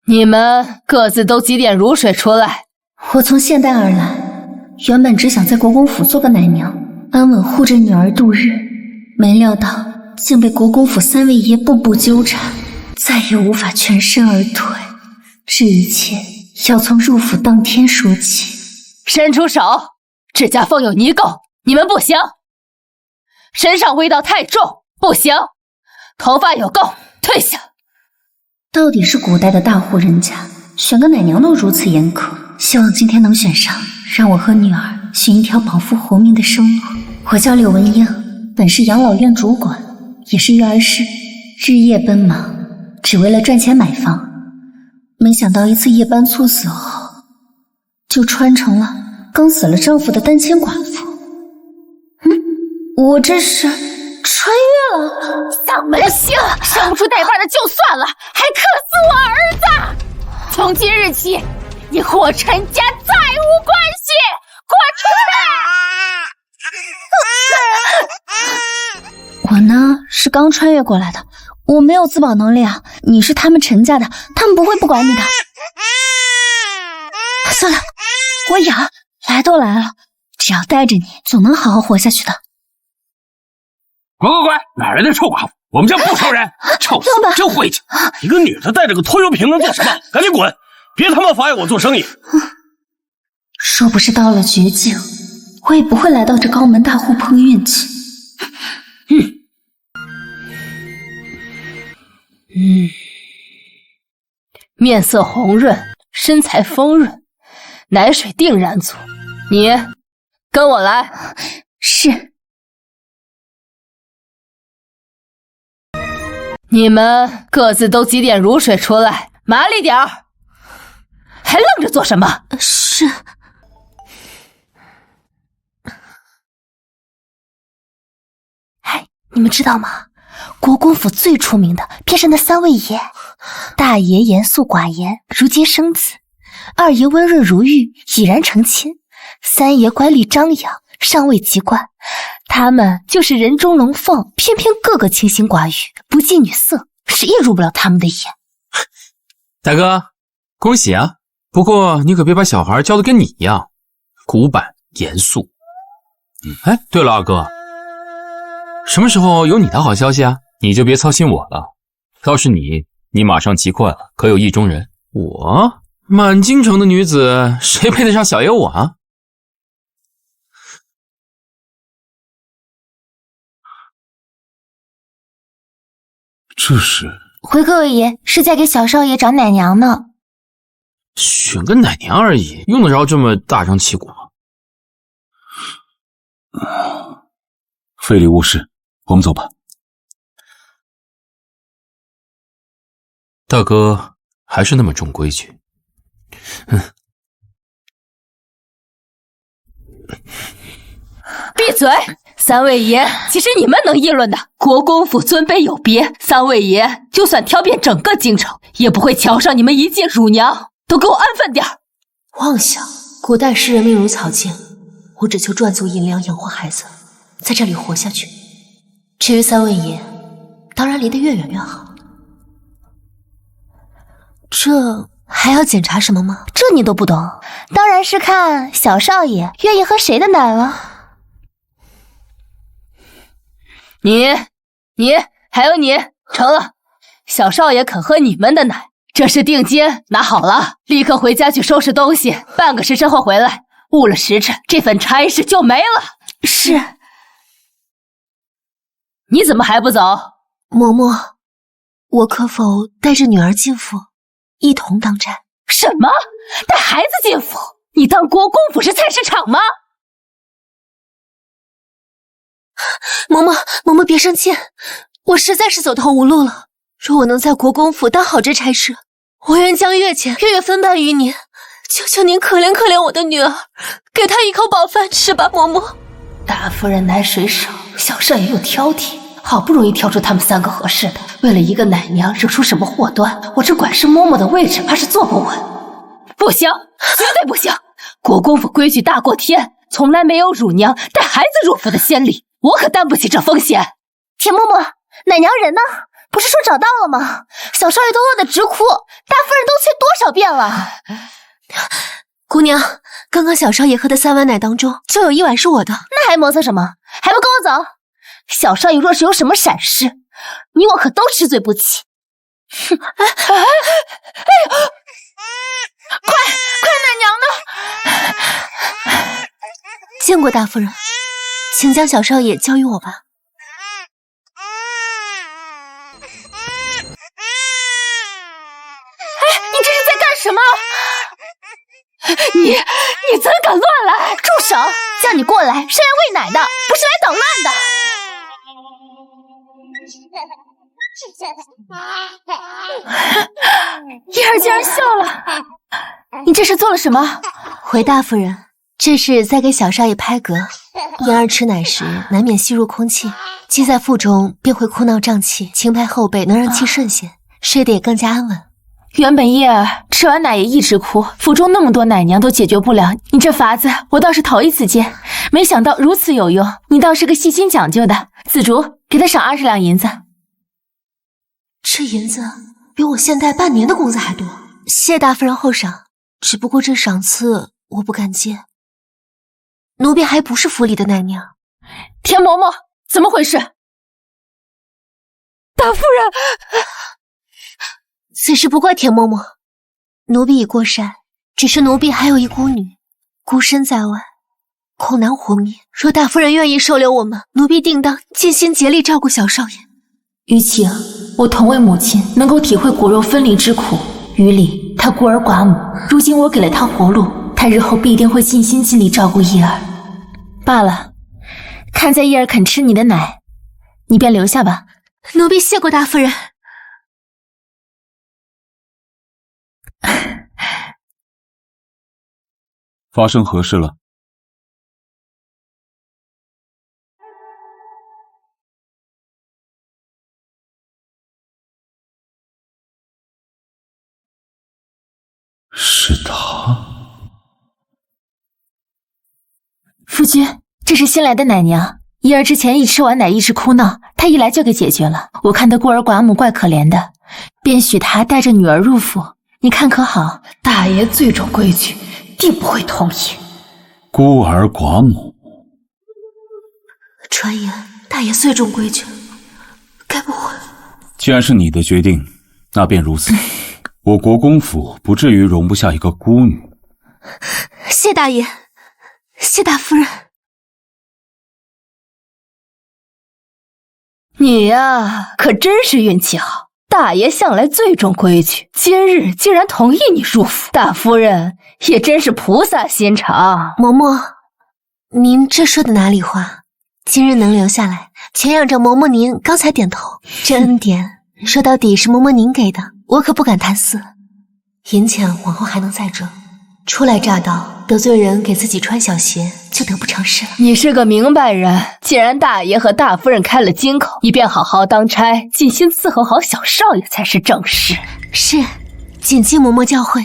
你们各自都几点如水出来？我从现代而来，原本只想在国公府做个奶娘，安稳护着女儿度日，没料到竟被国公府三位爷步步纠缠，再也无法全身而退。这一切要从入府当天说起。伸出手！这家风有泥垢，你们不行。身上味道太重，不行。头发有垢，退下。到底是古代的大户人家，选个奶娘都如此严苛，希望今天能选上，让我和女儿寻一条保夫活命的生路。我叫柳文英，本是养老院主管，也是育儿师，日夜奔忙，只为了赚钱买房。没想到一次夜班猝死后，就穿成了刚死了丈夫的单亲寡妇。我这是穿越了？丧门星，生不出带把的就算了，还克死我儿子！从今日起，你和我陈家再无关系，滚出来！我呢是刚穿越过来的，我没有自保能力啊。你是他们陈家的，他们不会不管你的。算了，我养，来都来了，只要带着你，总能好好活下去的。滚！哪来的臭寡妇？我们家不收人！臭死，真晦气！一个女的带着个拖油瓶能做什么？赶紧滚！别他妈妨碍我做生意！若不是到了绝境，我也不会来到这高门大户碰运气。面色红润，身材丰润，奶水定然足。你跟我来。是。你们各自都几点如水出来，麻利点儿！还愣着做什么？是。你们知道吗？国公府最出名的便是那三位爷，大爷严肃寡言，如今生子；二爷温润如玉，已然成亲；三爷乖戾张扬，尚未及冠。他们就是人中龙凤，偏偏个个清心寡欲，不近女色，谁也入不了他们的眼。大哥，恭喜啊！不过你可别把小孩教得跟你一样，古板严肃。哎，对了，二哥，什么时候有你的好消息啊？你就别操心我了。要是你马上急坏了，可有意中人？我满京城的女子，谁配得上小爷我啊？这是回各位爷，是在给小少爷找奶娘呢。选个奶娘而已，用得着这么大张旗鼓吗？非礼勿视，我们走吧。大哥还是那么重规矩。闭嘴！三位爷，其实你们能议论的。国公府尊卑有别，三位爷就算挑遍整个京城，也不会瞧上你们一介乳娘。都给我安分点儿！妄想！古代诗人命如草芥，我只求赚足银两养活孩子，在这里活下去。至于三位爷，当然离得越远越好。这还要检查什么吗？这你都不懂？当然是看小少爷愿意喝谁的奶了。你还有你，成了。小少爷肯喝你们的奶，这是定金，拿好了，立刻回家去收拾东西，半个时辰后回来。误了时辰，这份差事就没了。是。你怎么还不走？嬷嬷，我可否带着女儿进府，一同当差？什么？带孩子进府？你当国公府是菜市场吗？嬷嬷别生气，我实在是走投无路了。若我能在国公府当好这差事，我愿将月钱月分担于您。求求您可怜可怜我的女儿，给她一口饱饭吃吧，嬷嬷。大夫人奶水少，小少爷又挑剔，好不容易挑出他们三个合适的，为了一个奶娘惹出什么祸端，我这管事嬷嬷的位置怕是坐不稳。不行，绝对不行！国公府规矩大过天，从来没有乳娘带孩子入府的先例，我可担不起这风险。铁嬷嬷，奶娘人呢？不是说找到了吗？小少爷都饿得直哭，大夫人都催多少遍了？姑娘，刚刚小少爷喝的3碗奶当中，就有1碗是我的。那还磨蹭什么？还不跟我走？小少爷若是有什么闪失，你我可都吃罪不起。哼！哎呦！快奶娘呢？见过大夫人，请将小少爷交于我吧。你这是在干什么？你怎敢乱来？住手！叫你过来是来喂奶的，不是来捣乱的。叶儿竟然笑了，你这是做了什么？回大夫人，这是在给小少爷拍嗝。婴儿吃奶时难免吸入空气，积在腹中便会哭闹胀气，轻拍后背能让气顺些，睡得也更加安稳。原本叶儿吃完奶也一直哭，府中那么多奶娘都解决不了，你这法子我倒是头一次见，没想到如此有用，你倒是个细心讲究的。紫竹，给他赏20两银子。这银子比我现在半年的工资还多，谢大夫人厚赏，只不过这赏赐我不敢接。奴婢还不是府里的奶娘。田嬷嬷，怎么回事？大夫人，此事不怪田嬷嬷，奴婢已过山，只是奴婢还有一孤女，孤身在外，恐难活命。若大夫人愿意收留我们，奴婢定当尽心竭力照顾小少爷。于情，我同为母亲，能够体会骨肉分离之苦。于理，他孤儿寡母，如今我给了他活路，他日后必定会尽心尽力照顾叶儿。罢了，看在叶儿肯吃你的奶，你便留下吧。奴婢谢过大夫人。发生何事了？是他。夫君，这是新来的奶娘。叶儿之前一吃完奶一直哭闹，她一来就给解决了。我看她孤儿寡母怪可怜的，便许她带着女儿入府，你看可好？大爷最重规矩，定不会同意。孤儿寡母，传言大爷最重规矩，该不会……既然是你的决定，那便如此。我国公府不至于容不下一个孤女。谢大爷，谢大夫人。你呀，可真是运气好。大爷向来最重规矩，今日竟然同意你入府，大夫人也真是菩萨心肠。嬷嬷，您这说的哪里话？今日能留下来，全仰着嬷嬷您刚才点头，这恩典说到底是嬷嬷您给的，我可不敢贪私。银钱往后还能再挣，初来乍到，得罪人给自己穿小鞋，就得不偿失了。你是个明白人，既然大爷和大夫人开了金口，你便好好当差，尽心伺候好小少爷才是正事。是，谨记嬷嬷教诲。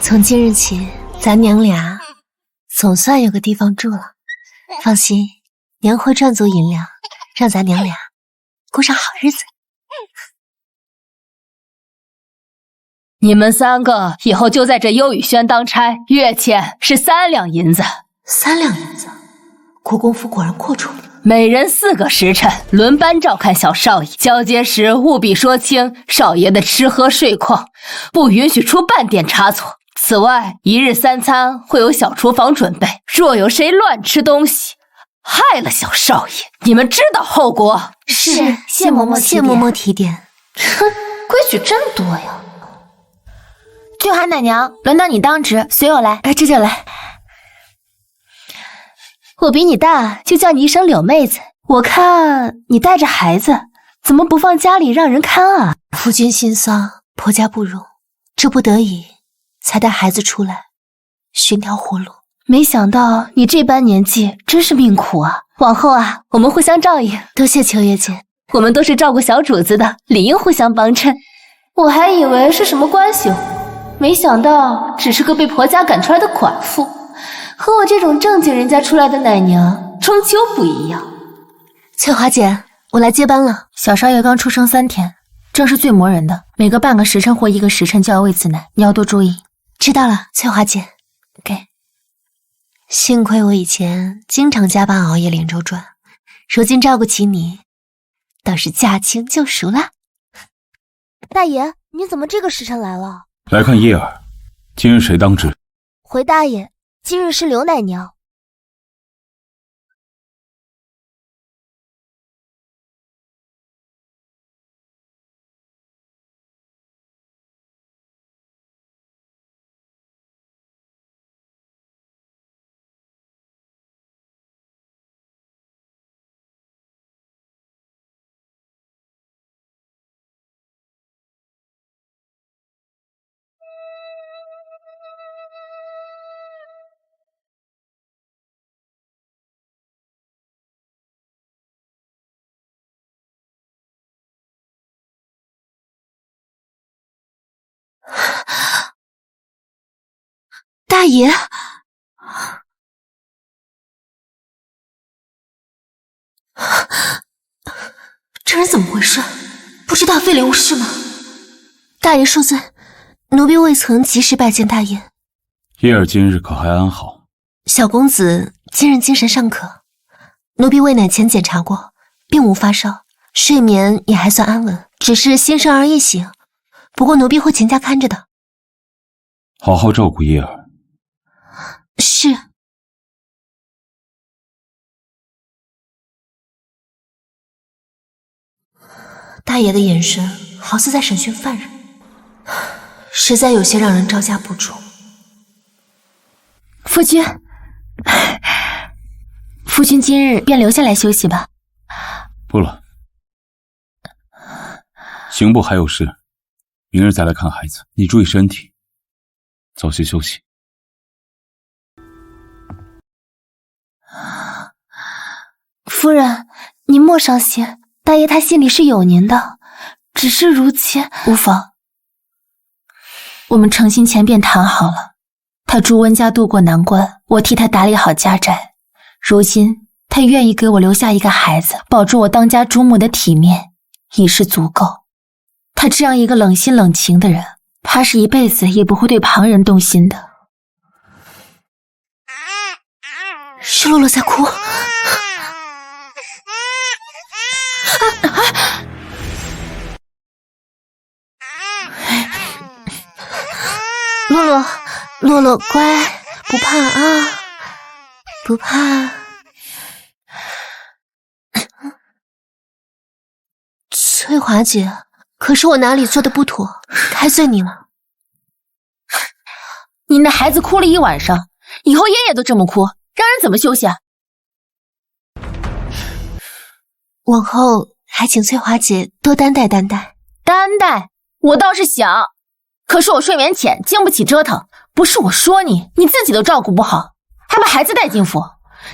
从今日起，咱娘俩总算有个地方住了。放心，娘会赚足银两，让咱娘俩过上好日子。你们3个以后就在这幽雨轩当差，月钱是3两银子。3两银子，国公府果然阔绰。每人4个时辰，轮班照看小少爷。交接时务必说清少爷的吃喝睡况，不允许出半点差错。此外，1日3餐会有小厨房准备，若有谁乱吃东西，害了小少爷，你们知道后果。是，谢嬷嬷，谢嬷嬷提点。哼，规矩真多呀。俊涵奶娘，轮到你当值，随我来。这就来。我比你大，就叫你一声柳妹子。我看你带着孩子，怎么不放家里让人看啊？夫君心丧，婆家不容，这不得已才带孩子出来寻条活路。没想到你这般年纪真是命苦啊！往后啊，我们互相照应。多谢秋月姐，我们都是照顾小主子的，理应互相帮衬。我还以为是什么关系，没想到只是个被婆家赶出来的寡妇，和我这种正经人家出来的奶娘终究不一样。翠华姐，我来接班了。小少爷刚出生3天，正是最磨人的，每隔半个时辰或1个时辰就要喂次奶，你要多注意。知道了，翠华姐。给。幸亏我以前经常加班熬夜连轴转，如今照顾起你，倒是驾轻就熟了。大爷，你怎么这个时辰来了？来看叶儿，今日谁当值？回大爷，今日是刘奶娘。大爷，这人怎么回事？不知大费了无事吗？大爷恕罪，奴婢未曾及时拜见大爷。叶儿今日可还安好？小公子今日精神尚可，奴婢喂奶前检查过，并无发烧，睡眠也还算安稳，只是心生而易醒。不过奴婢会勤加看着的。好好照顾叶儿。是。大爷的眼神好似在审讯犯人，实在有些让人招架不住。夫君，夫君今日便留下来休息吧。不了，刑部还有事，明日再来看孩子。你注意身体，早些休息。夫人，您莫伤心，大爷他心里是有您的，只是如今无妨。我们成亲前便谈好了，他助温家渡过难关，我替他打理好家宅。如今他愿意给我留下一个孩子，保住我当家主母的体面，已是足够。他这样一个冷心冷情的人，怕是一辈子也不会对旁人动心的。是洛洛在哭。洛洛，洛洛乖，不怕啊，不怕。翠华姐，可是我哪里做的不妥，该罪你了。你那孩子哭了一晚上，以后夜夜都这么哭，让人怎么休息啊？往后还请翠华姐多担待担待。担待，我倒是想，可是我睡眠浅，经不起折腾。不是我说你，你自己都照顾不好，还把孩子带进府，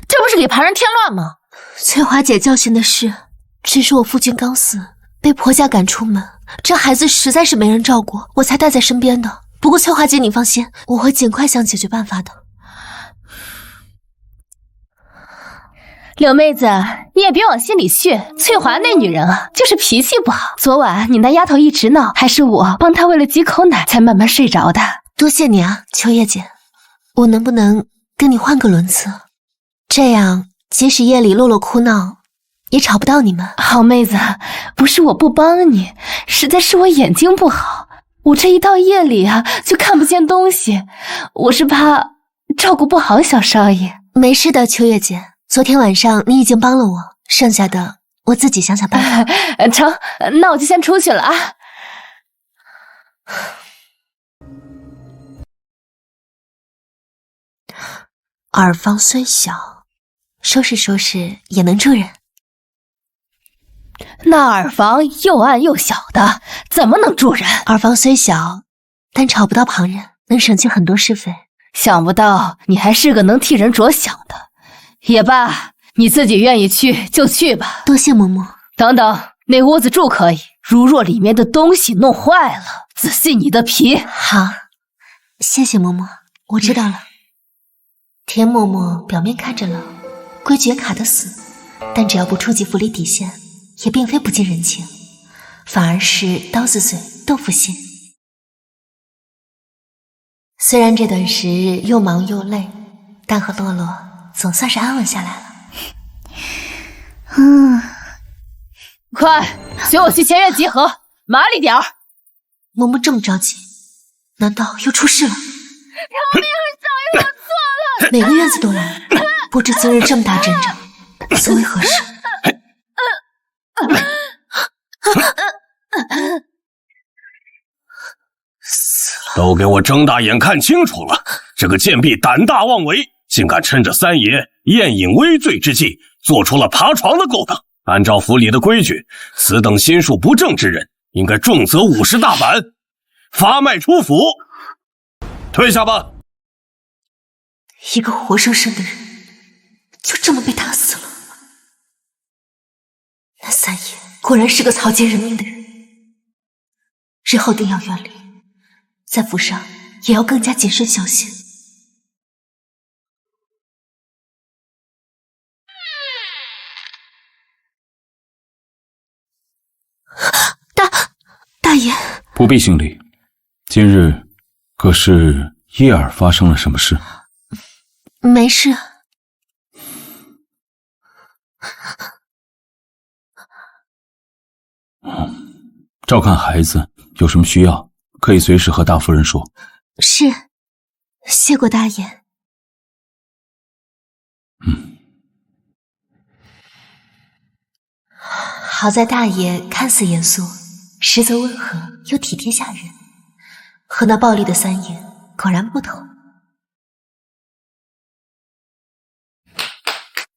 这不是给旁人添乱吗？翠华姐教训的是，只是我父亲刚死，被婆家赶出门，这孩子实在是没人照顾，我才带在身边的。不过翠华姐你放心，我会尽快想解决办法的。柳妹子，你也别往心里去，翠华那女人啊，就是脾气不好。昨晚你那丫头一直闹，还是我帮她喂了几口奶才慢慢睡着的。多谢你啊，秋叶姐，我能不能跟你换个轮次？这样即使夜里洛洛哭闹，也吵不到你们。好妹子，不是我不帮你，实在是我眼睛不好，我这一到夜里啊就看不见东西，我是怕照顾不好小少爷。没事的，秋叶姐，昨天晚上你已经帮了我，剩下的我自己想想办法。成，那我就先出去了啊。耳房虽小，收拾收拾也能住人。那耳房又暗又小的，怎么能住人？耳房虽小，但吵不到旁人，能省去很多是非。想不到你还是个能替人着想的。也罢，你自己愿意去就去吧。多谢嬷嬷。等等，那屋子住可以，如若里面的东西弄坏了，仔细你的皮。好，谢谢嬷嬷，我知道了。田嬷嬷表面看着冷，规矩也卡得死，但只要不触及府里底线，也并非不近人情，反而是刀子嘴豆腐心。虽然这段时日又忙又累，但和洛洛总算是安稳下来了。快，随我去前院集合，麻利点儿。嬷嬷这么着急，难道又出事了？饶命！少爷，我错了。每个院子都来，不知今日这么大阵仗，所为何事？都给我睁大眼看清楚了！这个贱婢胆大妄为，竟敢趁着三爷宴饮危醉之际，做出了爬床的勾当。按照府里的规矩，此等心术不正之人，应该重则50大板，发卖出府。退下吧！一个活生生的人，就这么被打死了。那三爷果然是个草菅人命的人，日后定要远离，在府上也要更加谨慎小心。大爷，不必行礼。今日可是叶儿发生了什么事？没事。照看孩子，有什么需要可以随时和大夫人说。是，谢过大爷。好在大爷看似严肃，实则温和又体贴下人，和那暴戾的三爷果然不同。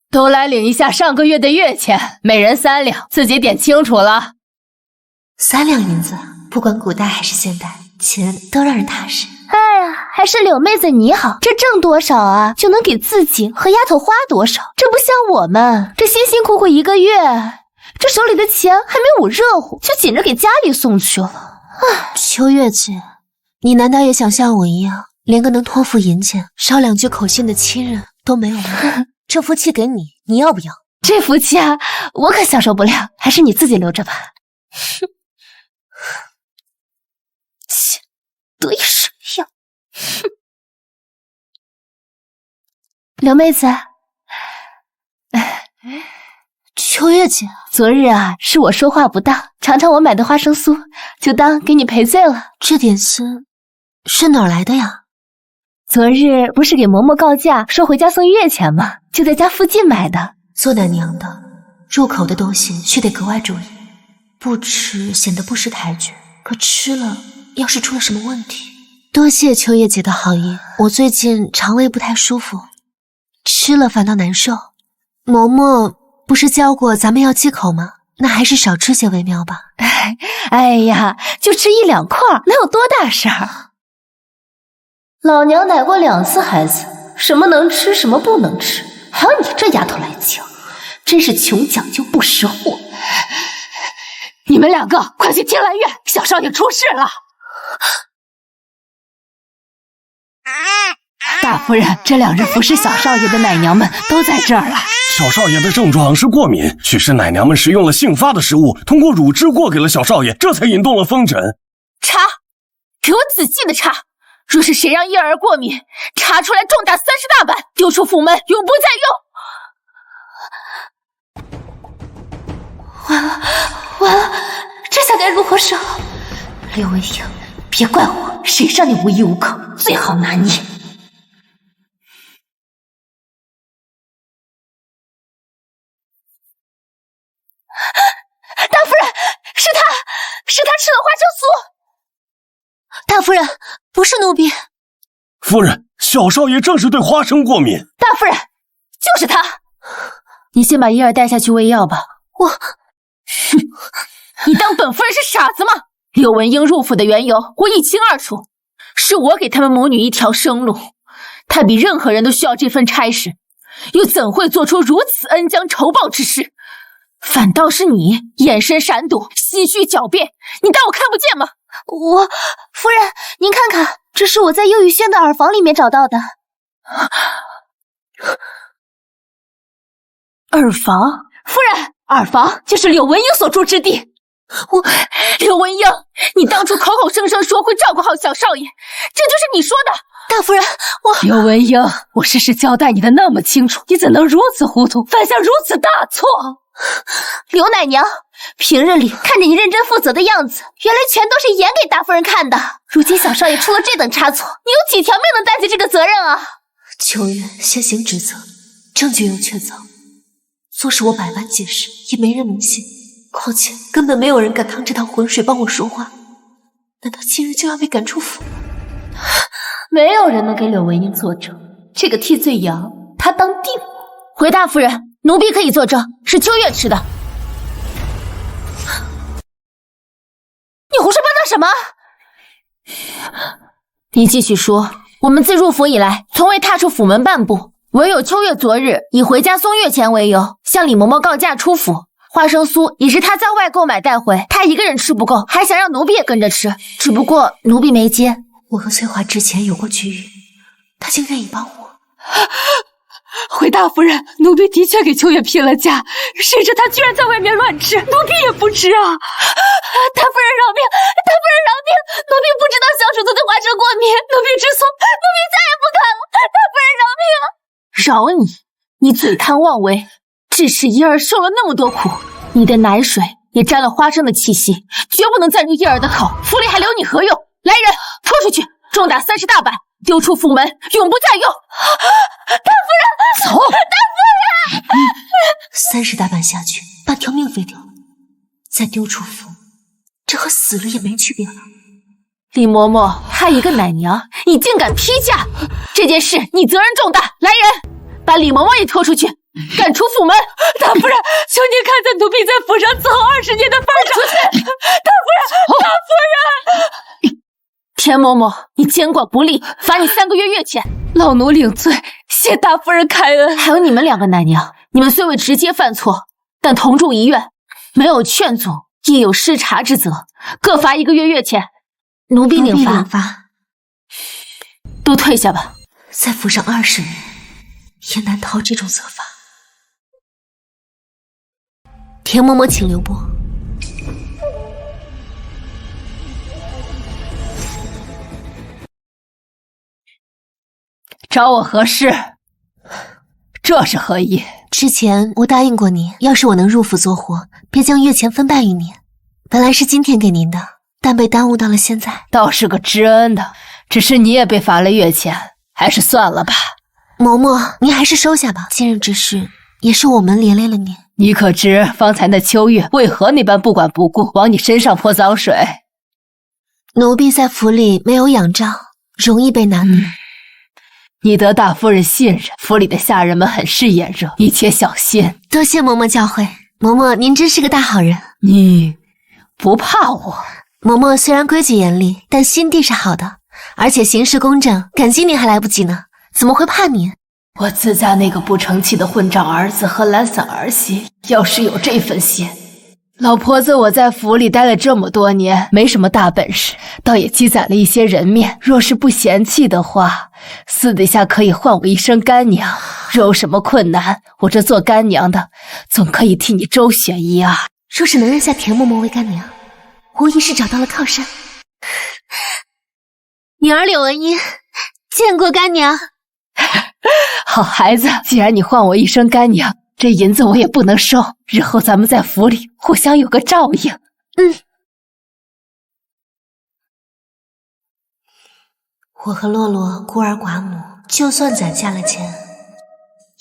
都来领一下上个月的月钱，每人3两，自己点清楚了。3两银子，不管古代还是现代，钱都让人踏实。哎呀，还是柳妹子你好，这挣多少啊，就能给自己和丫头花多少。这不像我们，这辛辛苦苦1个月，这手里的钱还没我热乎，就紧着给家里送去了。唉，秋月姐，你难道也想像我一样，连个能托付银钱、捎2句口信的亲人都没有吗？这福气给你，你要不要？这福气啊，我可享受不了，还是你自己留着吧。哼，切，得意什么呀？哼，刘妹子，秋月姐，昨日啊，是我说话不当，尝尝我买的花生酥，就当给你赔罪了。这点心是哪儿来的呀？昨日不是给嬷嬷告假，说回家送月钱吗？就在家附近买的。做奶娘的，入口的东西须得格外注意，不吃显得不识抬举，可吃了，要是出了什么问题……多谢秋叶姐的好意，我最近肠胃不太舒服，吃了反倒难受。嬷嬷不是教过咱们要忌口吗？那还是少吃些为妙吧。哎呀，就吃1两块，哪有多大事儿？老娘奶过2次孩子，什么能吃，什么不能吃，还要你这丫头来教，真是穷讲究不识货。你们2个快去天兰院，小少爷出事了。大夫人，这2日服侍小少爷的奶娘们都在这儿了。小少爷的症状是过敏，许是奶娘们食用了性发的食物，通过乳汁过给了小少爷，这才引动了风疹。查，给我仔细的查，若是谁让叶儿过敏，查出来重打30大板，丢出府门，永不再用。完了，完了，这下该如何是好？刘文英，别怪我，谁让你无依无靠，最好拿捏。大夫人，是他吃了花生酥。大夫人，不是奴婢。夫人，小少爷正是对花生过敏。大夫人，就是他。你先把叶儿带下去喂药吧。哼，你当本夫人是傻子吗？柳文英入府的缘由我一清二楚，是我给他们母女一条生路，她比任何人都需要这份差事，又怎会做出如此恩将仇报之事？反倒是你眼神闪躲，心虚狡辩，你当我看不见吗？夫人，您看看，这是我在幽雨轩的耳房里面找到的。耳房？夫人，二房就是柳文英所住之地。柳文英，你当初口口声声说会照顾好小少爷，这就是你说的。大夫人，柳文英，我事事交代你的那么清楚，你怎能如此糊涂，犯下如此大错？柳奶娘，平日里看着你认真负责的样子，原来全都是演给大夫人看的。如今小少爷出了这等差错，你有几条命能担起这个责任啊？秋月先行指责，证据又确凿，纵使我百般解释，也没人能信。况且根本没有人敢趟这趟浑水帮我说话，难道今日就要被赶出府？没有人能给柳文英作证，这个替罪羊他当定。回大夫人，奴婢可以作证，是秋月吃的。你胡说八道什么？你继续说。我们自入府以来，从未踏出府门半步，唯有秋月昨日以回家送月钱为由，向李嬷嬷告假出府。花生酥也是她在外购买带回，她一个人吃不够，还想让奴婢也跟着吃，只不过奴婢没接。我和翠华之前有过局域，她竟愿意帮我。回大夫人，奴婢的确给秋月批了假，谁知她居然在外面乱吃，奴婢也不吃啊！大夫人饶命！大夫人饶命！奴婢不知道小鼠子对花生过敏，奴婢知错，奴婢再也不敢了！大夫人饶命！饶你？你嘴贪妄为，致使伊儿受了那么多苦，你的奶水也沾了花生的气息，绝不能再入伊儿的口，府里还留你何用？来人，拖出去，重打30大板，丢出府门，永不再用！大夫人，走！大夫！30人大板下去，半条命废掉了，再丢出府，这和死了也没区别了。李嬷嬷，害一个奶娘，你竟敢批假，这件事你责任重大！来人，把李嬷嬷也拖出去，赶出府门！大夫人，求您看在奴婢在府上伺候20年的份上，出去！大夫人，大夫人！田嬷嬷，你监管不力，罚你3个月月钱。老奴领罪，谢大夫人开恩。还有你们2个奶娘，你们虽未直接犯错，但同住一院，没有劝阻，亦有失察之责，各罚1个月月钱。奴婢领罚，都退下吧。在府上20年，也难逃这种责罚。田嬷嬷，请留步。找我何事？这是何意？之前我答应过您，要是我能入府做活，便将月钱分半于您。本来是今天给您的，但被耽误到了现在。倒是个知恩的，只是你也被罚了月钱，还是算了吧。嬷嬷，您还是收下吧。今日之事也是我们连累了您。你可知方才那秋月为何那般不管不顾，往你身上泼脏水？奴婢在府里没有仰仗，容易被拿捏。你得大夫人信任，府里的下人们很是炎热，你且小心。多谢嬷嬷教诲，嬷嬷您真是个大好人。你不怕我？嬷嬷虽然规矩严厉，但心地是好的，而且行事公正，感激您还来不及呢，怎么会怕您？我自家那个不成器的混账儿子和懒散儿媳，要是有这份心，老婆子我在府里待了这么多年，没什么大本事，倒也积攒了一些人面。若是不嫌弃的话，私底下可以唤我一声干娘。若有什么困难，我这做干娘的总可以替你周旋一二。若是能认下田嬷嬷为干娘，无疑是找到了靠山。女儿柳文英，见过干娘。好孩子，既然你唤我一声干娘，这银子我也不能收，日后咱们在府里互相有个照应。我和洛洛孤儿寡母，就算攒下了钱，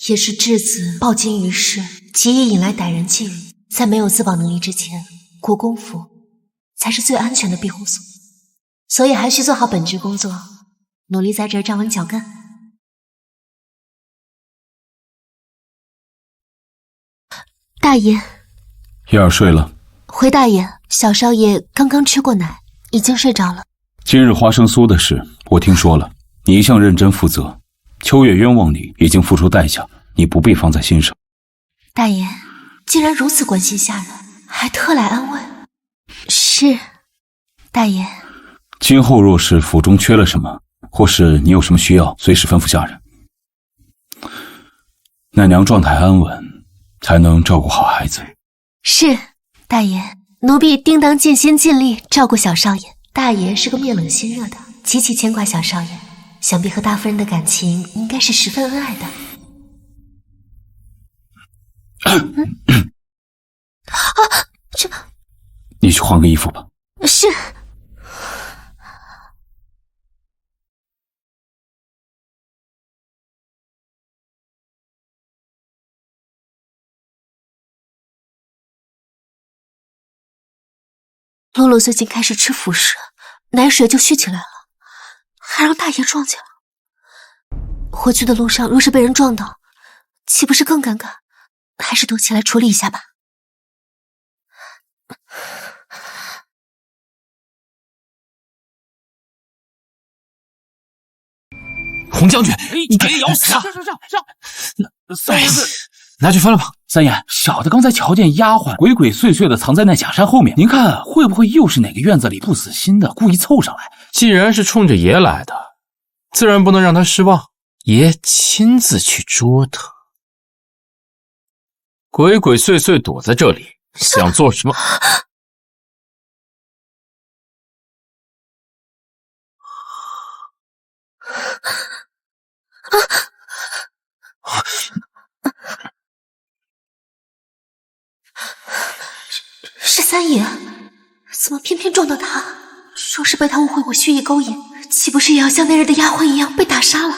也是稚子抱金于市，极易引来歹人觊觎。在没有自保能力之前，国公府才是最安全的庇护所，所以还需做好本职工作，努力在这儿站稳脚跟。大爷，叶儿睡了。回大爷，小少爷刚刚吃过奶，已经睡着了。今日花生酥的事，我听说了。你一向认真负责，秋月冤枉你，已经付出代价，你不必放在心上。大爷，既然如此关心下人，还特来安慰。是，大爷。今后若是府中缺了什么，或是你有什么需要，随时吩咐下人。奶娘状态安稳，才能照顾好孩子。是，大爷，奴婢定当尽心尽力照顾小少爷。大爷是个面冷心热的，极其牵挂小少爷，想必和大夫人的感情应该是十分恩爱的。这，你去换个衣服吧。是。露露最近开始吃辅食，奶水就蓄起来了，还让大爷撞见了。回去的路上若是被人撞到，岂不是更尴尬？还是躲起来处理一下吧。洪将军，你别咬死他！三爷子，拿去分了吧。三爷，小的刚才瞧见丫鬟鬼鬼祟祟的藏在那假山后面，您看会不会又是哪个院子里不死心的故意凑上来？既然是冲着爷来的，自然不能让他失望。爷亲自去捉他。鬼鬼祟祟躲在这里，想做什么？是三爷，怎么偏偏撞到他？若是被他误会我蓄意勾引，岂不是也要像那日的丫鬟一样被打杀了？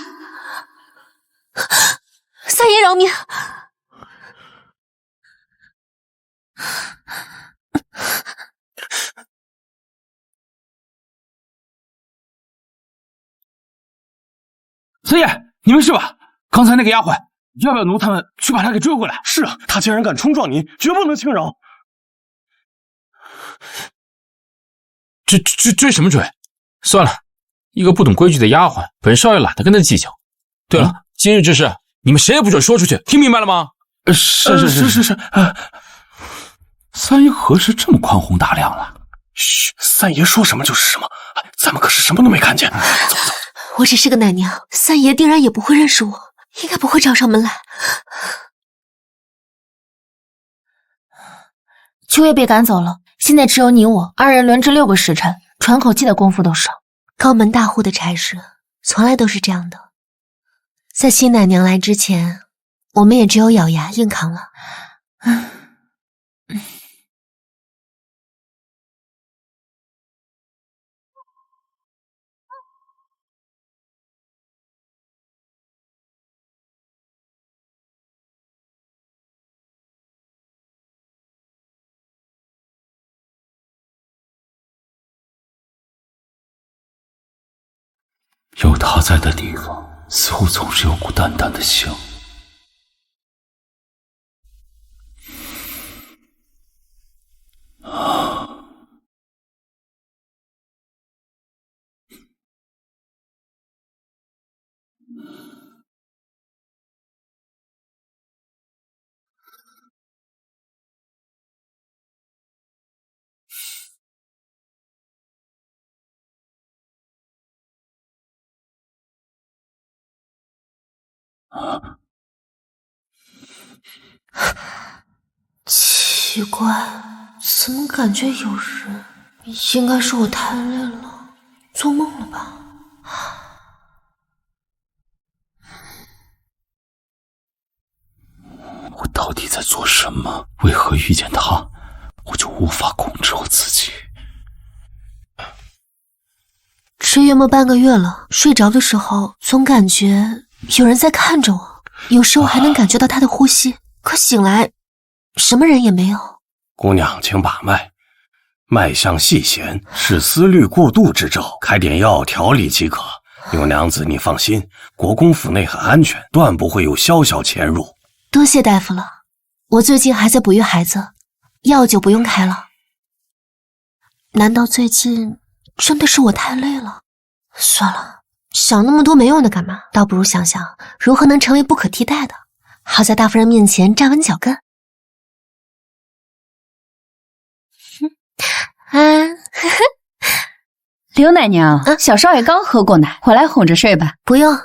三爷饶命！三爷，你没事吧？刚才那个丫鬟，要不要奴他们去把她给追回来？是啊，他竟然敢冲撞你，绝不能轻饶。追什么追？算了，一个不懂规矩的丫鬟，本少爷懒得跟他计较。对了，今日之事你们谁也不准说出去，听明白了吗？是。三爷何时这么宽宏大量了？嘘，三爷说什么就是什么，咱们可是什么都没看见。走。我只是个奶娘，三爷定然也不会认识我，应该不会找上门来。秋月被赶走了，现在只有你我二人轮值6个时辰，喘口气的功夫都少。高门大户的差事从来都是这样的，在新奶娘来之前，我们也只有咬牙硬扛了。有他在的地方，似乎总是有股淡淡的香。奇怪，怎么感觉有人？应该是我太累了，做梦了吧？我到底在做什么？为何遇见他，我就无法控制我自己？吃约莫半个月了，睡着的时候总感觉有人在看着我，有时候还能感觉到他的呼吸，可醒来什么人也没有。姑娘，请把脉，脉象细弦，是思虑过度之兆，开点药调理即可。永娘子，你放心，国公府内很安全，断不会有宵小潜入。多谢大夫了，我最近还在哺育孩子，药就不用开了。难道最近真的是我太累了？算了，想那么多没用的干嘛？倒不如想想如何能成为不可替代的，好在大夫人面前站稳脚跟。刘奶娘，小少爷刚喝过奶，我来哄着睡吧。不用，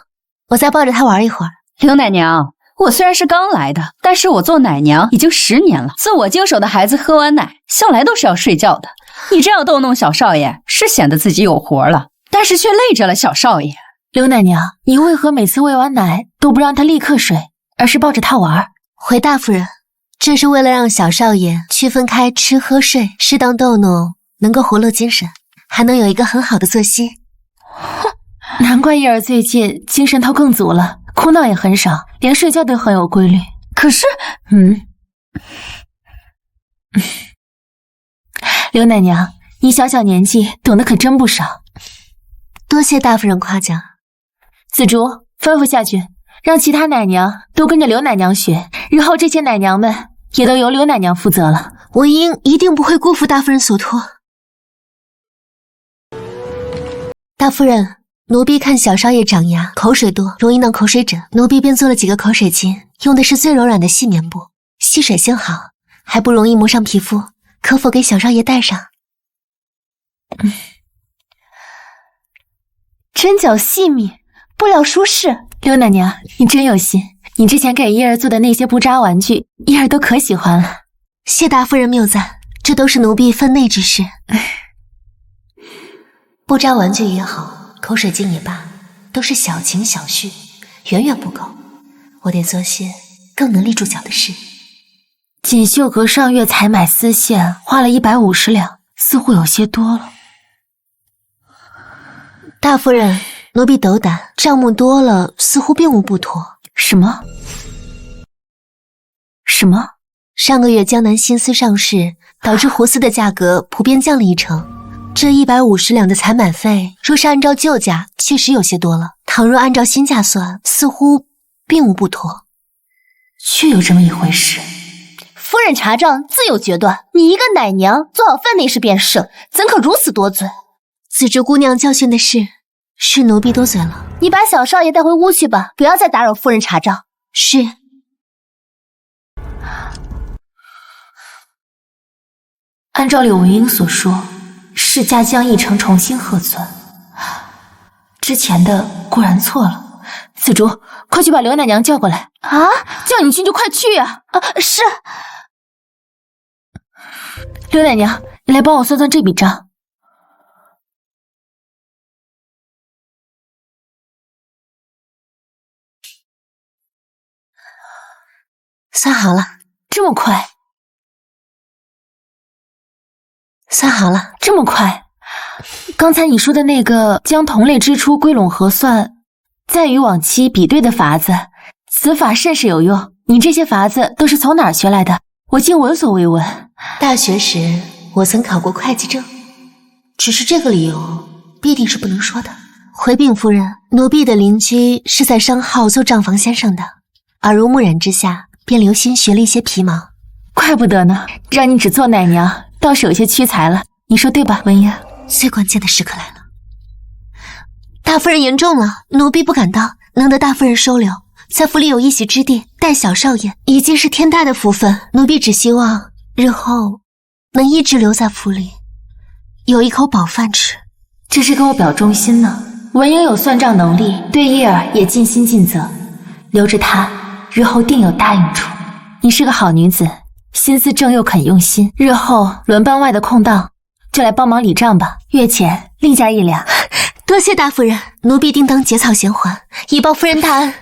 我再抱着他玩一会儿。刘奶娘，我虽然是刚来的，但是我做奶娘已经10年了。自我经手的孩子喝完奶，向来都是要睡觉的。你这样逗弄小少爷，是显得自己有活了，但是却累着了小少爷。刘奶娘，你为何每次喂完奶都不让他立刻睡，而是抱着他玩？回大夫人，这是为了让小少爷区分开吃喝睡，适当逗弄，能够活络精神，还能有一个很好的作息。难怪叶儿最近精神头更足了，哭闹也很少，连睡觉都很有规律。可是，刘奶娘，你小小年纪懂得可真不少。多谢大夫人夸奖。紫竹，吩咐下去，让其他奶娘都跟着刘奶娘学，日后这些奶娘们也都由刘奶娘负责了。文英一定不会辜负大夫人所托。大夫人，奴婢看小少爷长牙，口水多，容易闹口水疹，奴婢便做了几个口水巾，用的是最柔软的细棉布，吸水性好，还不容易磨伤皮肤，可否给小少爷戴上？针脚细密，布料舒适。刘奶娘，你真有心，你之前给叶儿做的那些布扎玩具，叶儿都可喜欢了。谢大夫人谬赞，这都是奴婢分内之事。布扎玩具也好，口水巾也罢，都是小情小绪，远远不够。我得做些更能立住脚的事。锦绣阁上月采买丝线，花了150两，似乎有些多了。大夫人，奴婢斗胆，账目多了，似乎并无不妥。什么？上个月江南新丝上市，导致活丝的价格普遍降了1成。这150两的采买费，若是按照旧价，确实有些多了；倘若按照新价算，似乎并无不妥。确有这么一回事。夫人查账自有决断，你一个奶娘做好分内事便是，怎可如此多嘴？紫竹姑娘教训的是奴婢多嘴了。你把小少爷带回屋去吧，不要再打扰夫人查账。是。按照柳文英所说，是价将1成重新核算，之前的固然错了。紫竹，快去把刘奶娘叫过来啊！叫你去就快去啊！是。刘奶娘，你来帮我算算这笔账。算好了。这么快？算好了。这么快？刚才你说的那个将同类支出归拢核算，再与往期比对的法子，此法甚是有用。你这些法子都是从哪儿学来的？我竟闻所未闻。大学时我曾考过会计证，只是这个理由必定是不能说的。回禀夫人，奴婢的邻居是在商号做账房先生的，耳濡目染之下，便留心学了一些皮毛。怪不得呢，让你只做奶娘，倒是有些屈才了。你说对吧，文英？最关键的时刻来了。大夫人言重了，奴婢不敢当，能得大夫人收留，在府里有一席之地，带小少爷已经是天大的福分。奴婢只希望日后能一直留在府里，有一口饱饭吃。这是跟我表忠心呢。文英有算账能力，对叶儿也尽心尽责，留着她，日后定有大用处。你是个好女子，心思正又肯用心，日后轮班外的空档就来帮忙理账吧，月钱另加1两。多谢大夫人，奴婢定当结草衔环，以报夫人大恩。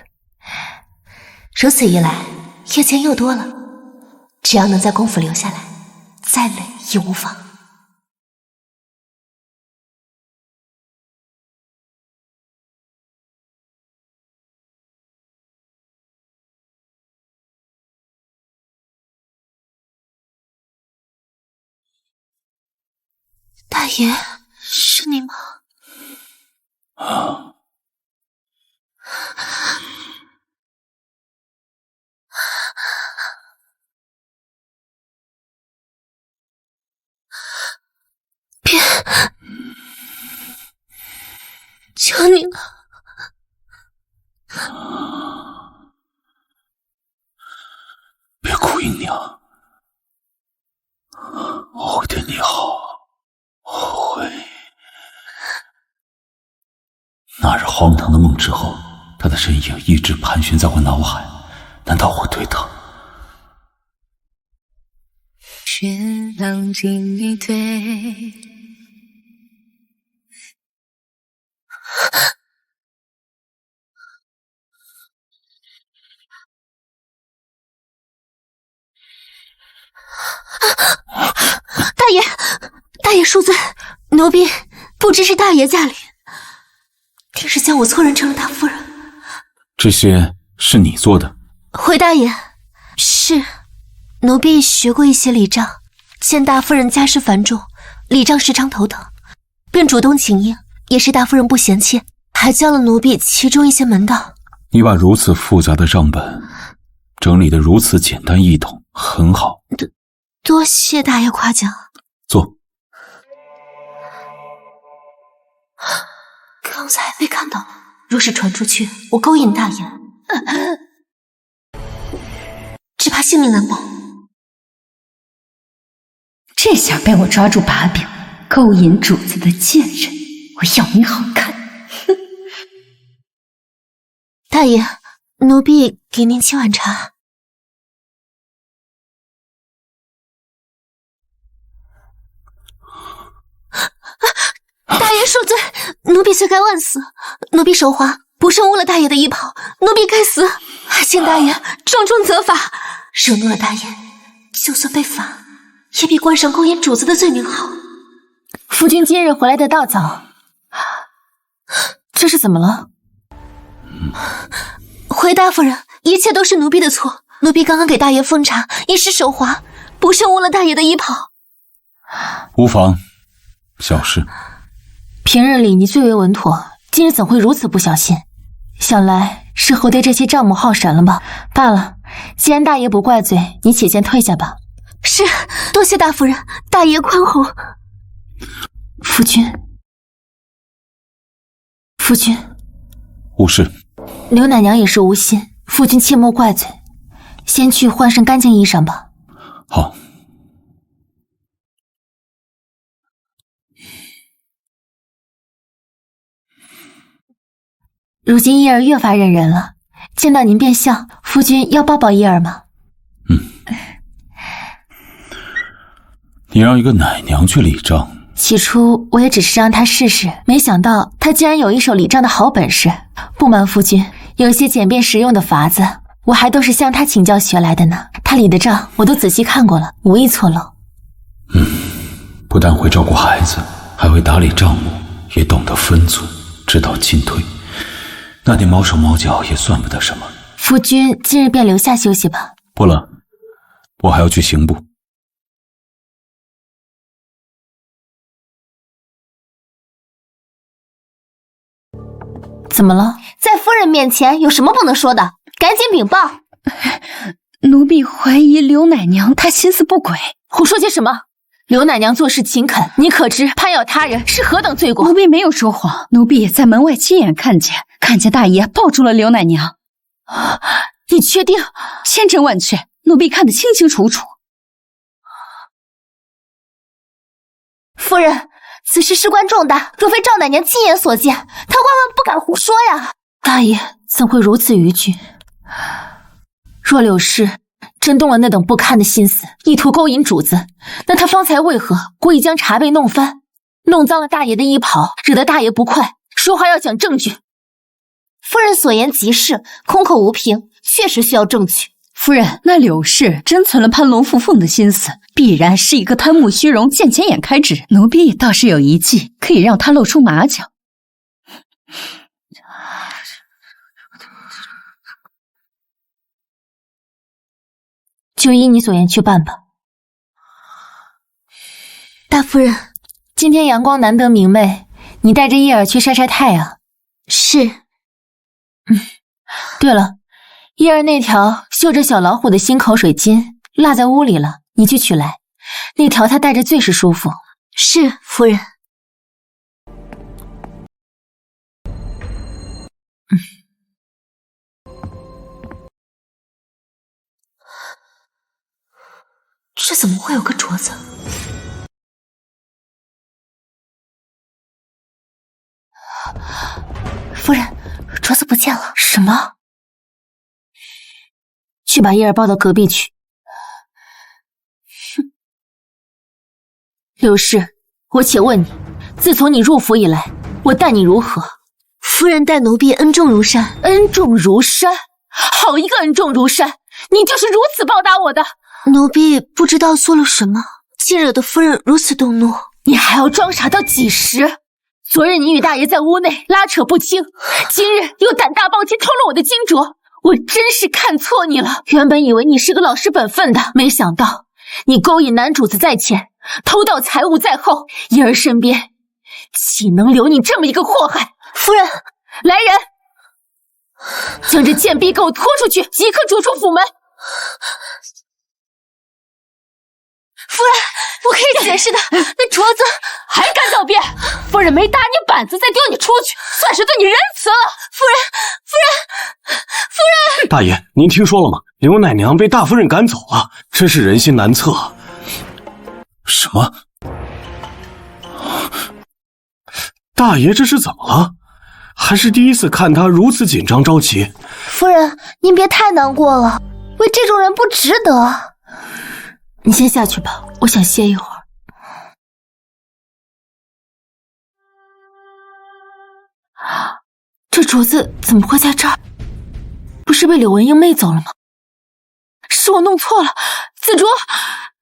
如此一来，月钱又多了，只要能在公府留下来，再累也无妨。大爷，是你吗？别，求你了。别哭，姨娘，我会对你好，我会。那日荒唐的梦之后，他的身影一直盘旋在我脑海，难道我对他？雪浪尽一堆。大爷恕罪，奴婢不知是大爷驾临，定是将我错认成了大夫人。这些是你做的？回大爷，是，奴婢学过一些礼账，见大夫人家事繁重，礼账时常头疼，便主动请缨，也是大夫人不嫌弃，还教了奴婢其中一些门道。你把如此复杂的账本整理得如此简单易懂，很好。多谢大爷夸奖。坐。刚才被看到，若是传出去，我勾引大爷，只怕性命难保。这下被我抓住把柄，勾引主子的贱人，我要你好看！大爷，奴婢给您沏碗茶。大爷恕罪，奴婢罪该万死，奴婢手滑，不慎污了大爷的衣袍，奴婢该死，还请大爷重重责罚。惹怒了大爷，就算被罚，也比冠上勾引主子的罪名好。夫君今日回来的大早，这是怎么了？回大夫人，一切都是奴婢的错，奴婢刚刚给大爷奉茶，一时手滑，不慎污了大爷的衣袍。无妨，小事。平日里你最为稳妥，今日怎会如此不小心？想来是侯爹这些账目耗神了吧？罢了，既然大爷不怪罪，你且先退下吧。是，多谢大夫人，大爷宽宏。夫君，夫君，无事。刘奶娘也是无心，夫君切莫怪罪。先去换身干净衣裳吧。好。如今叶儿越发认人了，见到您便笑。夫君要抱抱叶儿吗？你让一个奶娘去礼账？起初我也只是让她试试，没想到她竟然有一手礼账的好本事。不瞒夫君，有些简便实用的法子，我还都是向她请教学来的呢。她理的账我都仔细看过了，无一错漏。不但会照顾孩子，还会打理账目，也懂得分寸，知道进退。那点毛手毛脚也算不得什么。夫君今日便留下休息吧。不了，我还要去刑部。怎么了？在夫人面前有什么不能说的？赶紧禀报！奴婢怀疑刘奶娘她心思不轨。胡说些什么？刘奶娘做事勤恳，你可知攀咬他人是何等罪过？奴婢没有说谎，奴婢在门外亲眼看见大爷抱住了刘奶娘。你确定？千真万确，奴婢看得清清楚楚。夫人，此事事关重大，若非赵奶娘亲眼所见，她万万不敢胡说呀。大爷怎会如此逾矩？若柳氏真动了那等不堪的心思，意图勾引主子，那他方才为何故意将茶杯弄翻，弄脏了大爷的衣袍，惹得大爷不快？说话要讲证据。夫人所言极是，空口无凭，确实需要证据。夫人，那柳氏真存了攀龙附凤的心思，必然是一个贪慕虚荣、见钱眼开之人。奴婢倒是有一计，可以让他露出马脚。就依你所言去办吧。大夫人，今天阳光难得明媚，你带着叶儿去晒晒太阳。是。对了，叶儿那条绣着小老虎的新口水巾落在屋里了，你去取来。那条它戴着最是舒服。是，夫人。这怎么会有个镯子？夫人，镯子不见了。什么？去把叶儿抱到隔壁去。哼，刘氏，我且问你，自从你入府以来，我待你如何？夫人待奴婢恩重如山。恩重如山，好一个恩重如山！你就是如此报答我的。奴婢不知道做了什么，竟惹得夫人如此动怒。你还要装傻到几时？昨日你与大爷在屋内拉扯不清，今日又胆大包天偷了我的金镯，我真是看错你了。原本以为你是个老实本分的，没想到你勾引男主子在前，偷盗财物在后，叶儿身边岂能留你这么一个祸害？夫人，来人，将这贱婢给我拖出去，即刻逐出府门。夫人，我可以解释的。那镯子还敢狡辩？夫人没打你板子，再丢你出去，算是对你仁慈了。夫人，大爷，您听说了吗？刘奶娘被大夫人赶走了，真是人心难测。什么？大爷这是怎么了？还是第一次看他如此紧张着急。夫人，您别太难过了，为这种人不值得。你先下去吧，我想歇一会儿。这镯子怎么会在这儿？不是被柳文英媚走了吗？是我弄错了，紫竹，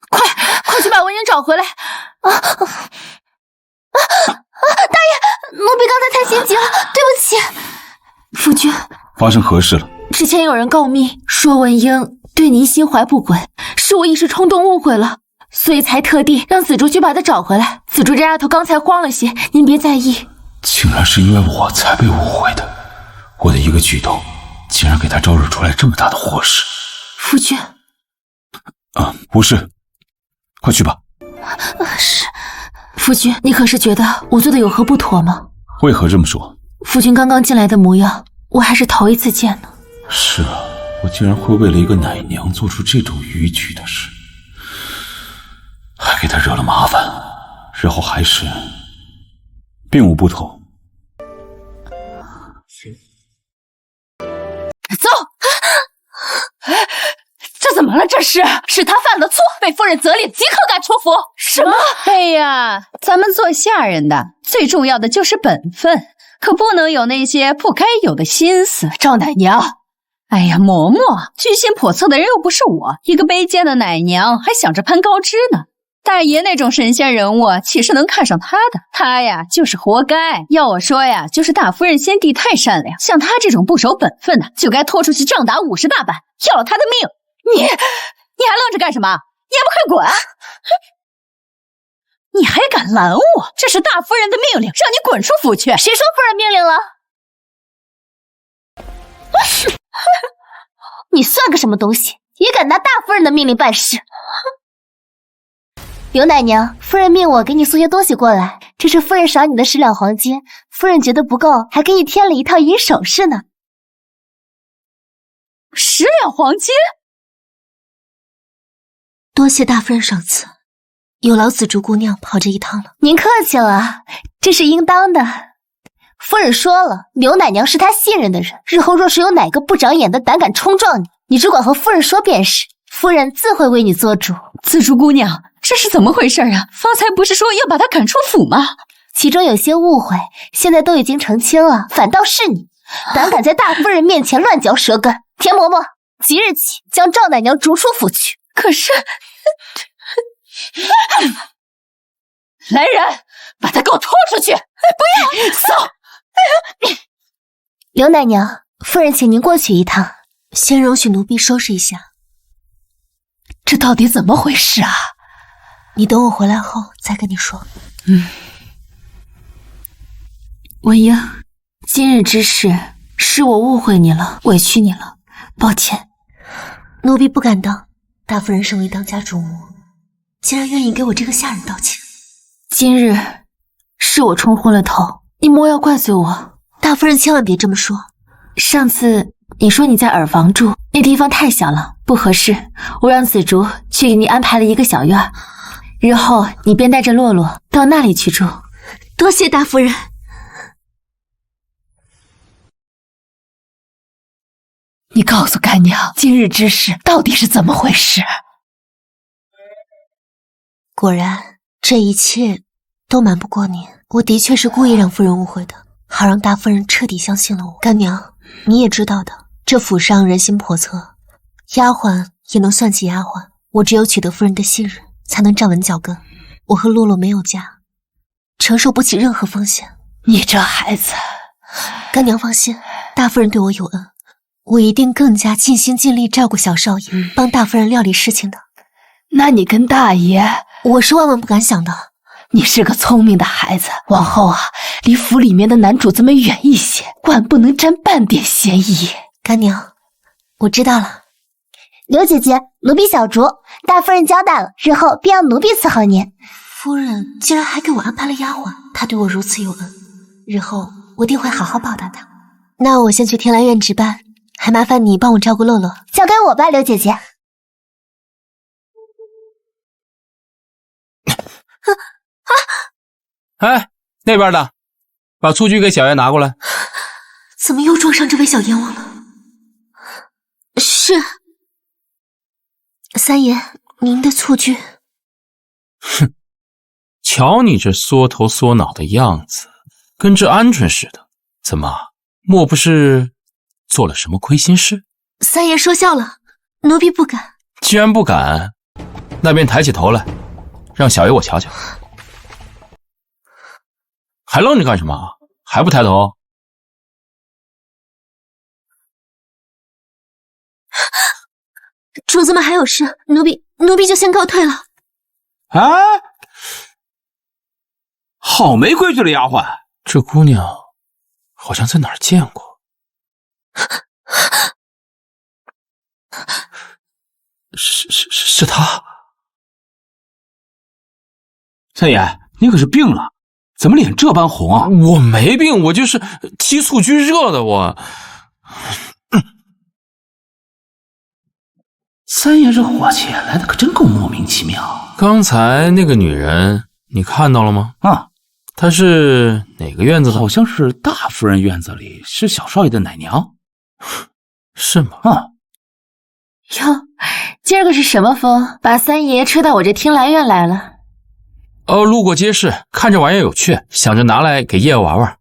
快去把文英找回来！大爷，奴婢刚才太心急了，对不起。夫君，发生何事了？之前有人告密说文英对您心怀不轨，是我一时冲动误会了，所以才特地让紫竹去把她找回来。紫竹这丫头刚才慌了些，您别在意。竟然是因为我才被误会的，我的一个举动竟然给他招惹出来这么大的祸事。夫君，不是，快去吧。是。夫君，你可是觉得我做的有何不妥吗？为何这么说？夫君刚刚进来的模样，我还是头一次见呢。是啊，我竟然会为了一个奶娘做出这种逾矩的事，还给她惹了麻烦，然后还是并无不同。走！这怎么了？这是他犯了错，被夫人责令，即刻赶出府。什么？哎呀，咱们做下人的最重要的就是本分，可不能有那些不该有的心思。赵奶娘，哎呀，嬷嬷，居心叵测的人又不是我，一个卑贱的奶娘还想着攀高枝呢。大爷那种神仙人物岂是能看上他的？他呀就是活该。要我说呀，就是大夫人先帝太善良，像他这种不守本分的，就该拖出去杖打50大板，要了他的命。你还愣着干什么？你还不快滚！你还敢拦我？这是大夫人的命令，让你滚出府去。谁说夫人命令了？你算个什么东西，也敢拿大夫人的命令办事？刘奶娘，夫人命我给你送些东西过来，这是夫人赏你的10两黄金，夫人觉得不够，还给你添了一套银首饰呢。10两黄金？多谢大夫人赏赐，有劳紫竹姑娘跑这一趟了。您客气了，这是应当的。夫人说了，刘奶娘是她信任的人，日后若是有哪个不长眼的胆敢冲撞你，你只管和夫人说便是，夫人自会为你做主。紫竹姑娘，这是怎么回事啊？方才不是说要把她赶出府吗？其中有些误会，现在都已经澄清了，反倒是你胆敢在大夫人面前乱嚼舌根。田嬷嬷，即日起将赵奶娘逐出府去。可是，来人，把她给我拖出去！不要，走！刘奶娘，夫人请您过去一趟。先容许奴婢收拾一下。这到底怎么回事啊？你等我回来后再跟你说。文英，今日之事是我误会你了，委屈你了，抱歉。奴婢不敢当，大夫人身为当家主母，竟然愿意给我这个下人道歉。今日是我冲昏了头，你莫要怪罪我。大夫人千万别这么说。上次你说你在耳房住，那地方太小了，不合适，我让紫竹去给你安排了一个小院，日后你便带着洛洛到那里去住。多谢大夫人。你告诉干娘，今日之事到底是怎么回事？果然，这一切都瞒不过您。我的确是故意让夫人误会的，好让大夫人彻底相信了我。干娘，你也知道的，这府上人心叵测，丫鬟也能算计丫鬟。我只有取得夫人的信任，才能站稳脚跟。我和洛洛没有家，承受不起任何风险。你这孩子，干娘放心，大夫人对我有恩，我一定更加尽心尽力照顾小少爷，帮大夫人料理事情的。那你跟大爷，我是万万不敢想的。你是个聪明的孩子，往后啊，离府里面的男主子们远一些，万不能沾半点嫌疑。干娘，我知道了。刘姐姐，奴婢小竹，大夫人交代了，日后便让奴婢伺候您。夫人竟然还给我安排了丫鬟，她对我如此有恩，日后我定会好好报答她。那我先去天兰院值班，还麻烦你帮我照顾洛洛。交给我吧，刘姐姐。哎，那边的，把蹴鞠给小爷拿过来。怎么又撞上这位小阎王了？是。三爷，您的蹴鞠。哼，瞧你这缩头缩脑的样子，跟只鹌鹑似的，怎么，莫不是做了什么亏心事？三爷说笑了，奴婢不敢。既然不敢，那便抬起头来，让小爷我瞧瞧。还愣着干什么？还不抬头？主子们还有事，奴婢就先告退了。哎，好没规矩的丫鬟，这姑娘好像在哪儿见过。是她。三爷，你可是病了，怎么脸这般红啊？我没病，我就是踢蹴鞠热的我。三爷这火起来的可真够莫名其妙。刚才那个女人你看到了吗？啊，她是哪个院子的？好像是大夫人院子里，是小少爷的奶娘。是吗？啊。哟，今儿个是什么风，把三爷吹到我这天兰院来了？路过街市，看这玩意儿有趣，想着拿来给叶玩玩。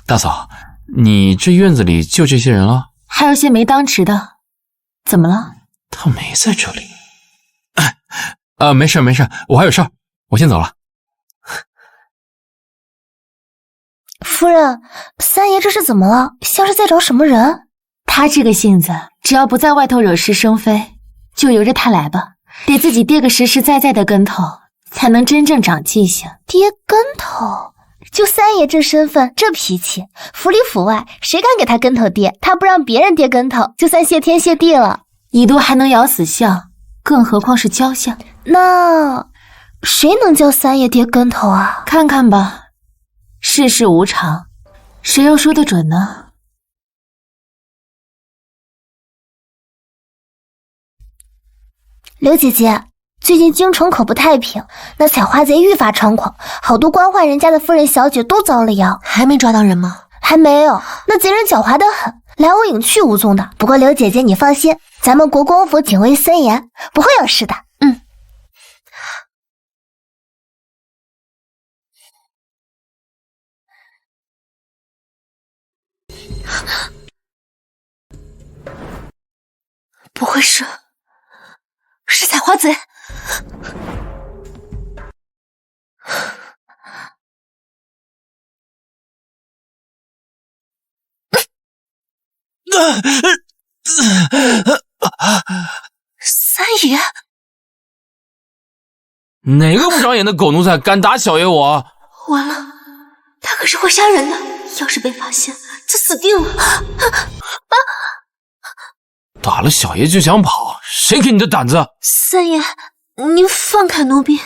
大嫂，你这院子里就这些人了？还有些没当值的，怎么了？他没在这里。没事，我还有事儿，我先走了。夫人，三爷这是怎么了？像是在找什么人？他这个性子，只要不在外头惹是生非，就由着他来吧。得自己跌个实实在在的跟头，才能真正长记性。跌跟头？就三爷这身份，这脾气，府里府外谁敢给他跟头跌？他不让别人跌跟头，就算谢天谢地了。蚁毒还能咬死象，更何况是焦象？那谁能叫三爷跌跟头啊？看看吧，世事无常，谁又说得准呢？刘姐姐，最近京城可不太平，那采花贼愈发猖狂，好多官宦人家的夫人小姐都遭了殃。还没抓到人吗？还没有，那贼人狡猾得很，来无影去无踪的。不过刘姐姐你放心，咱们国公府警卫森严，不会有事的。不会是采花贼？三爷，哪个不长眼的狗奴才敢打小爷我？完了，他可是会杀人的，要是被发现，就死定了。打了小爷就想跑，谁给你的胆子？三爷，您放开奴婢。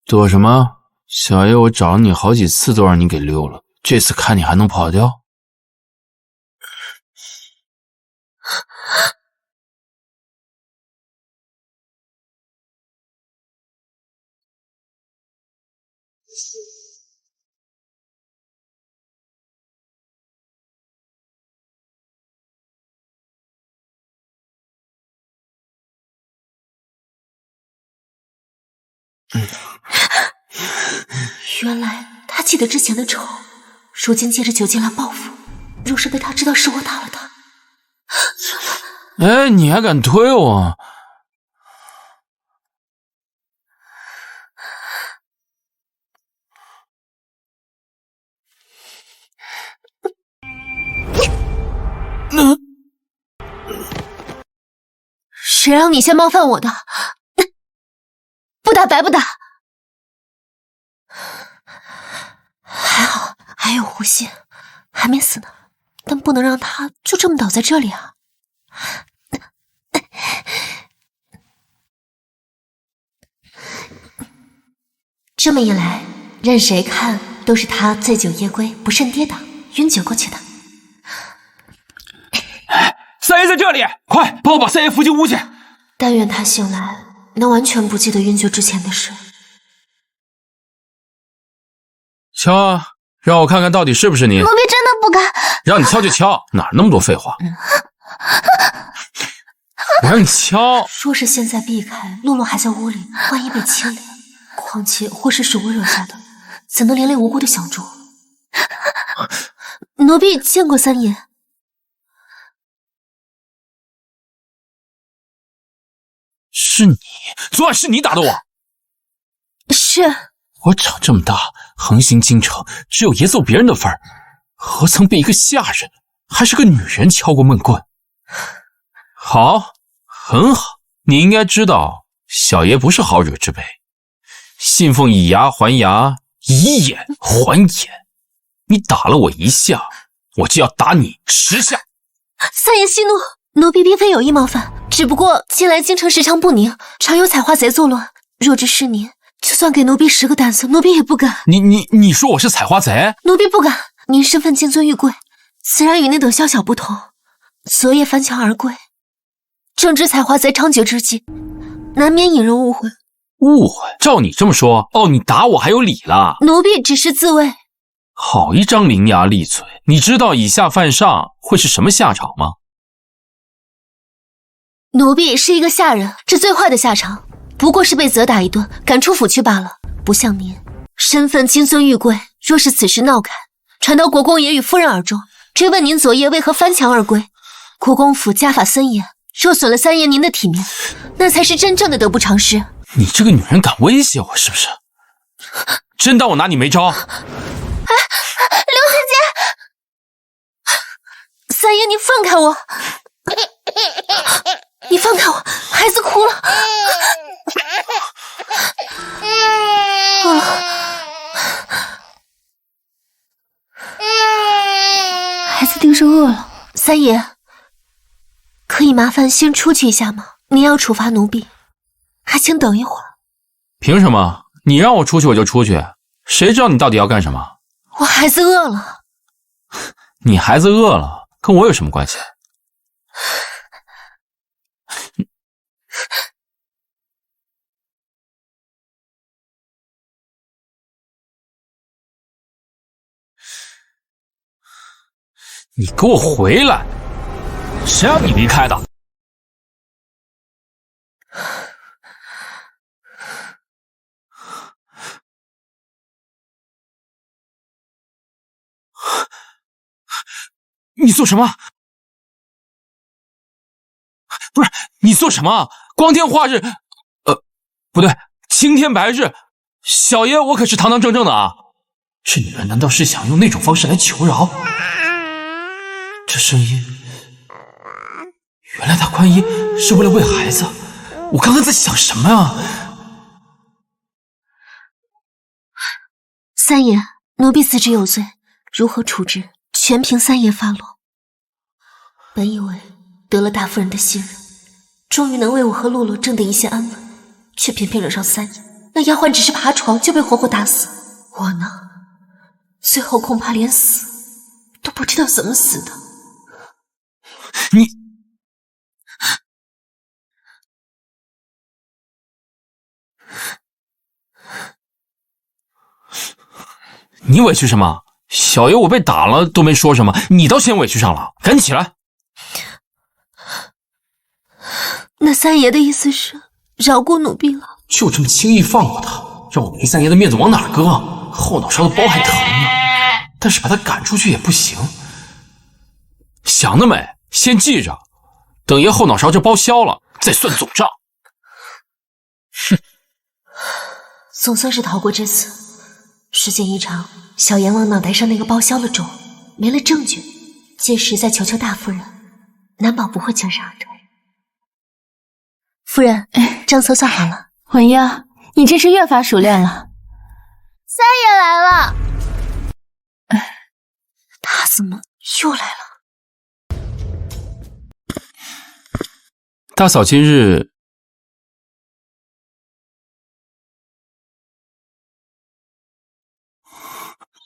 躲什么？小爷我找了你好几次都让你给溜了，这次看你还能跑掉？原来他记得之前的仇，如今借着酒劲来报复。若是被他知道是我打了他，哎，你还敢推我？谁让你先冒犯我的？不打白不打。还好还有呼吸，还没死呢，但不能让他就这么倒在这里啊。这么一来，任谁看都是他醉酒夜归，不慎跌倒晕厥过去的。三爷在这里，快帮我把三爷扶进屋去。但愿他醒来能完全不记得晕厥之前的事。敲啊，让我看看到底是不是你。奴婢真的不敢。让你敲就敲，哪那么多废话？我让你敲。若是现在避开，洛洛还在屋里，万一被牵连，况且或是我惹下的，怎能连累无辜的小主？奴婢见过三爷。是你，昨晚是你打的我。是。我长这么大，横行京城，只有爷揍别人的份儿，何曾被一个下人，还是个女人敲过闷棍？好，很好，你应该知道，小爷不是好惹之辈。信奉以牙还牙，以眼还眼。你打了我一下，我就要打你10下。三爷息怒，奴婢并非有意冒犯，只不过近来京城时常不宁，常有采花贼作乱。若只是您，就算给奴婢10个胆子，奴婢也不敢。你说我是采花贼？奴婢不敢。您身份金尊玉贵，自然与那等宵小不同。昨夜翻墙而归，正值采花贼猖獗之际，难免引人误会。误会？照你这么说，哦，你打我还有理了？奴婢只是自卫。好一张伶牙俐嘴！你知道以下犯上会是什么下场吗？奴婢是一个下人，这最坏的下场不过是被责打一顿，赶出府去罢了。不像您，身份金尊玉贵，若是此时闹开，传到国公爷与夫人耳中，追问您昨夜为何翻墙而归，国公府家法森严，若损了三爷您的体面，那才是真正的得不偿失。你这个女人敢威胁我是不是？真当我拿你没招？刘姐姐，三爷你放开我，你放开我，孩子哭了。孩子定是饿了。三爷，可以麻烦先出去一下吗？您要处罚奴婢，还请等一会儿。凭什么？你让我出去我就出去，谁知道你到底要干什么？我孩子饿了。你孩子饿了，跟我有什么关系？你给我回来！谁让你离开的？你做什么？不是，你做什么？光天化日，不对，青天白日，小爷我可是堂堂正正的啊！这女人难道是想用那种方式来求饶？这声音，原来她宽衣是为了喂孩子。我刚刚在想什么啊？三爷，奴婢自知有罪，如何处置，全凭三爷发落。本以为得了大夫人的信任，终于能为我和洛洛挣得一些安稳，却偏偏惹上三爷。那丫鬟只是爬床就被活活打死，我呢，最后恐怕连死都不知道怎么死的。你委屈什么？小爷我被打了都没说什么，你倒先委屈上了，赶紧起来。那三爷的意思是饶过奴婢了？就这么轻易放过他，让我梅三爷的面子往哪搁？后脑勺的包还疼呢，但是把他赶出去也不行。想得美，先记着，等爷后脑勺这包消了再算总账。哼，总算是逃过这次。时间一长，小阎王脑袋上那个包消了肿，没了证据，届时再求求大夫人，难保不会全身而退。夫人，账册算好了。文英，你真是越发熟练了。三爷来了，他怎么又来了？大嫂今日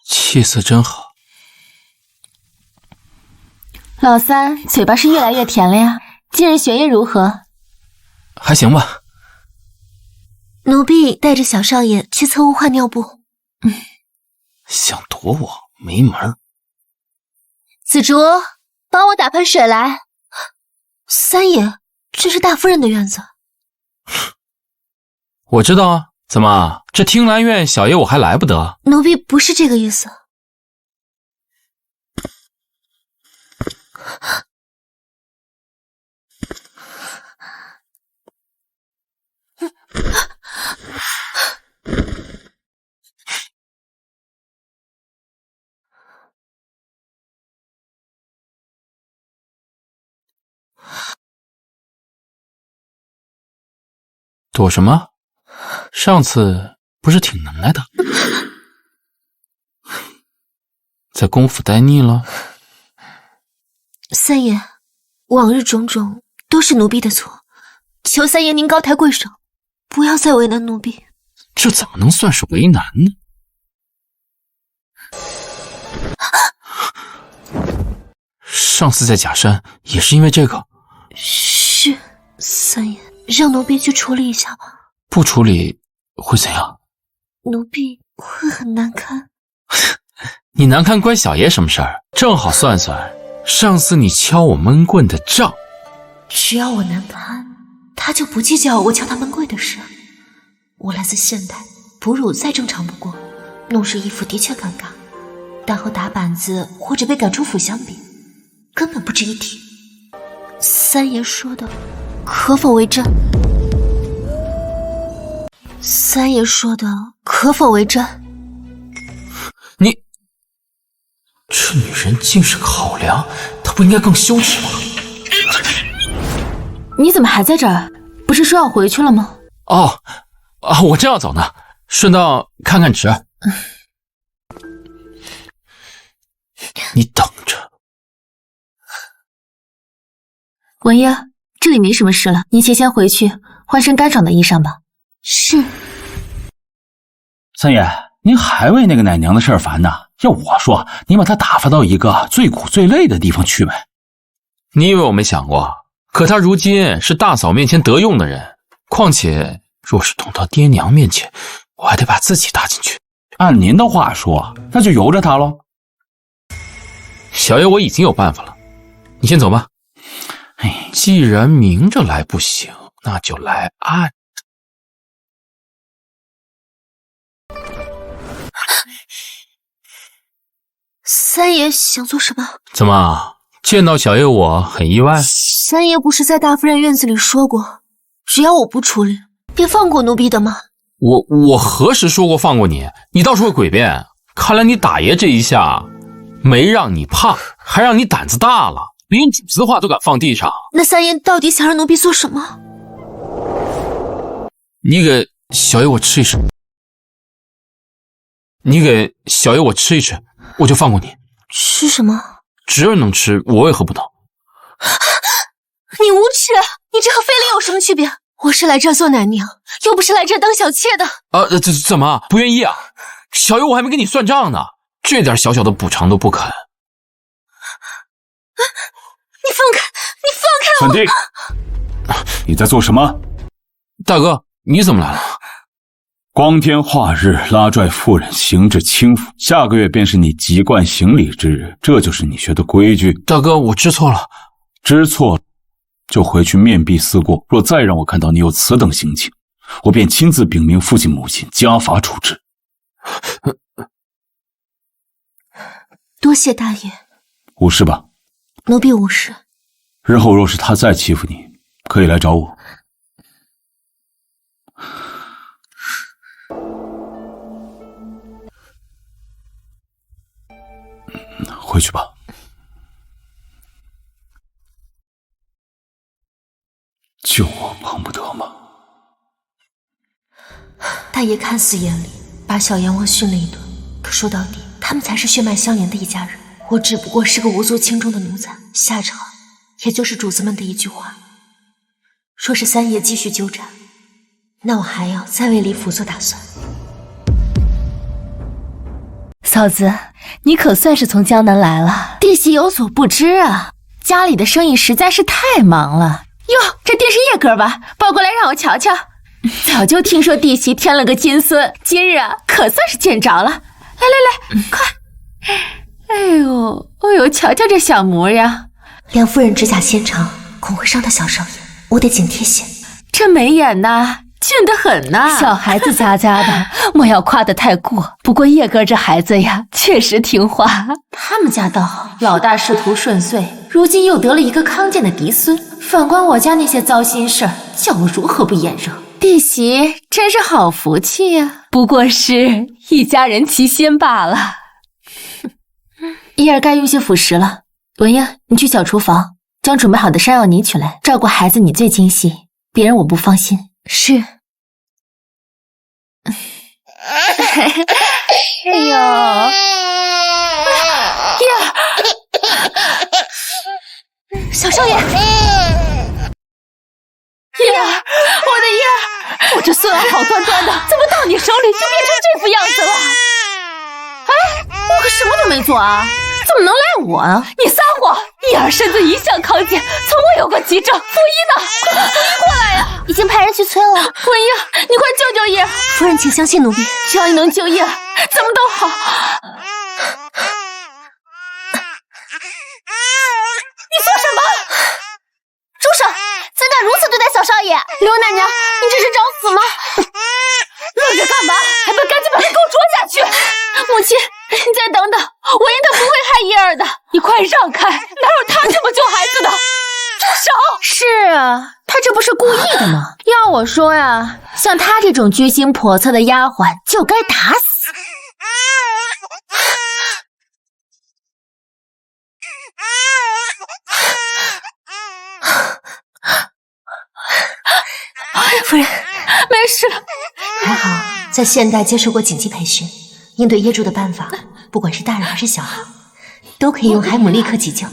气色真好。老三嘴巴是越来越甜了呀。今日学业如何？还行吧。奴婢带着小少爷去侧屋换尿布。想躲我没门。紫竹，帮我打盆水来。三爷，这是大夫人的院子。我知道啊，怎么这听兰院小爷我还来不得？奴婢不是这个意思。躲什么？上次不是挺能耐的？在公府待腻了？三爷，往日种种都是奴婢的错，求三爷您高抬贵手，不要再为难奴婢。这怎么能算是为难呢？上次在假山也是因为这个。是，三爷，让奴婢去处理一下吧。不处理会怎样？奴婢会很难堪。你难堪关小爷什么事儿？正好算算上次你敲我闷棍的账。只要我难堪，他就不计较我敲他闷棍的事。我来自现代，哺乳再正常不过，弄湿衣服的确尴尬，但和打板子或者被赶出府相比，根本不值一提。三爷说的可否为真？三爷说的可否为真？你这女人竟是个好粮，她不应该更羞耻吗？你怎么还在这儿？不是说要回去了吗？我正要走呢，顺道看看侄儿。你等着。文英，这里没什么事了，你先回去换身干爽的衣裳吧。是。三爷，您还为那个奶娘的事儿烦呢？要我说，您把她打发到一个最苦最累的地方去呗。你以为我没想过？可她如今是大嫂面前得用的人，况且若是捅到爹娘面前，我还得把自己搭进去。按您的话说，那就由着她喽。小爷我已经有办法了，你先走吧。既然明着来不行，那就来暗。三爷想做什么？怎么见到小爷我很意外？三爷不是在大夫人院子里说过，只要我不处理，便放过奴婢的吗？我何时说过放过你？你倒是会诡辩。看来你打爷这一下没让你怕，还让你胆子大了，连主子的话都敢放地上。那三爷到底想让奴婢做什么？你给小爷我吃一吃。你给小爷我吃一吃，我就放过你。吃什么？侄儿能吃，我为何不能？你无耻！你这和非礼有什么区别？我是来这儿做奶娘，又不是来这儿当小妾的。怎么不愿意啊？小爷我还没跟你算账呢，这点小小的补偿都不肯。你放开！你放开我！三弟，你在做什么？大哥，你怎么来了？光天化日拉拽妇人行至清府，下个月便是你籍贯行礼之日，这就是你学的规矩。大哥，我知错了。知错了就回去面壁思过，若再让我看到你有此等行径，我便亲自禀明父亲母亲，家法处置。多谢大爷。无事吧？奴婢无事。日后若是他再欺负你，可以来找我。回去吧。就我碰不得吗？大爷看似严厉，把小阎王训了一顿，可说到底，他们才是血脉相连的一家人。我只不过是个无足轻重的奴才，下场也就是主子们的一句话。若是三爷继续纠缠，那我还要再为李府做打算。嫂子，你可算是从江南来了。弟媳有所不知啊，家里的生意实在是太忙了。哟，这定是叶哥吧？抱过来让我瞧瞧。早就听说弟媳添了个金孙，今日啊，可算是见着了。来来来，快！哎呦，瞧瞧这小模样。梁夫人指甲纤长，恐会伤到小少爷，我得警惕些。这眉眼呐，俊得很呐。小孩子家的，莫要夸得太过。不过叶哥这孩子呀，确实听话。他们家倒好，老大仕途顺遂，如今又得了一个康健的嫡孙。反观我家那些糟心事儿，叫我如何不眼热？弟媳真是好福气呀，不过是一家人齐心罢了。叶儿该用些辅食了。文英，你去小厨房将准备好的山药泥取来，照顾孩子你最精细，别人我不放心。是。哎呦，叶儿，小少爷，叶儿，我的叶儿，我这孙儿好端端的，怎么到你手里就变成这副样子了？哎，我可什么都没做啊，怎么能赖我啊？你撒谎！叶儿身子一向康健，从未有过急症。夫医呢？快把夫医过来呀！已经派人去催了。文英，你快救救叶儿！夫人，请相信奴婢，只要你能救叶儿，怎么都好。你说什么？住手！怎敢如此对待小少爷？刘奶娘，你这是找死吗？愣着干嘛？还不赶紧把他给我捉下去！母亲，你再等等，文英她不会害叶儿的。你快让开！哪有她这么救孩子的？住手！是啊，她这不是故意的吗？要我说呀，像她这种居心叵测的丫鬟就该打死。夫人，没事了。还好，在现代接受过紧急培训，应对噎住的办法，不管是大人还是小孩，都可以用海姆立刻急救。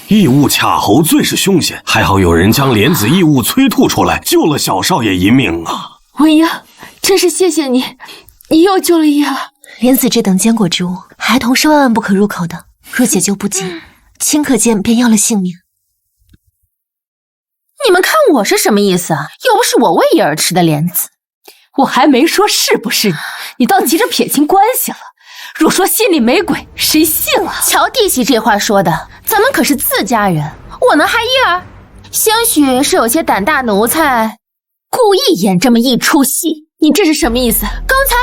异物卡喉最是凶险，还好有人将莲子异物催吐出来，救了小少爷一命啊！文英，真是谢谢你，你又救了叶儿。莲子这等坚果之物，孩童是万万不可入口的，若解救不及，顷刻间便要了性命。你们看我是什么意思啊？又不是我喂叶儿吃的莲子，我还没说是不是你，你倒急着撇清关系了。若说心里没鬼，谁信了？瞧弟媳这话说的，咱们可是自家人，我能害叶儿？兴许是有些胆大奴才故意演这么一出戏。你这是什么意思？刚才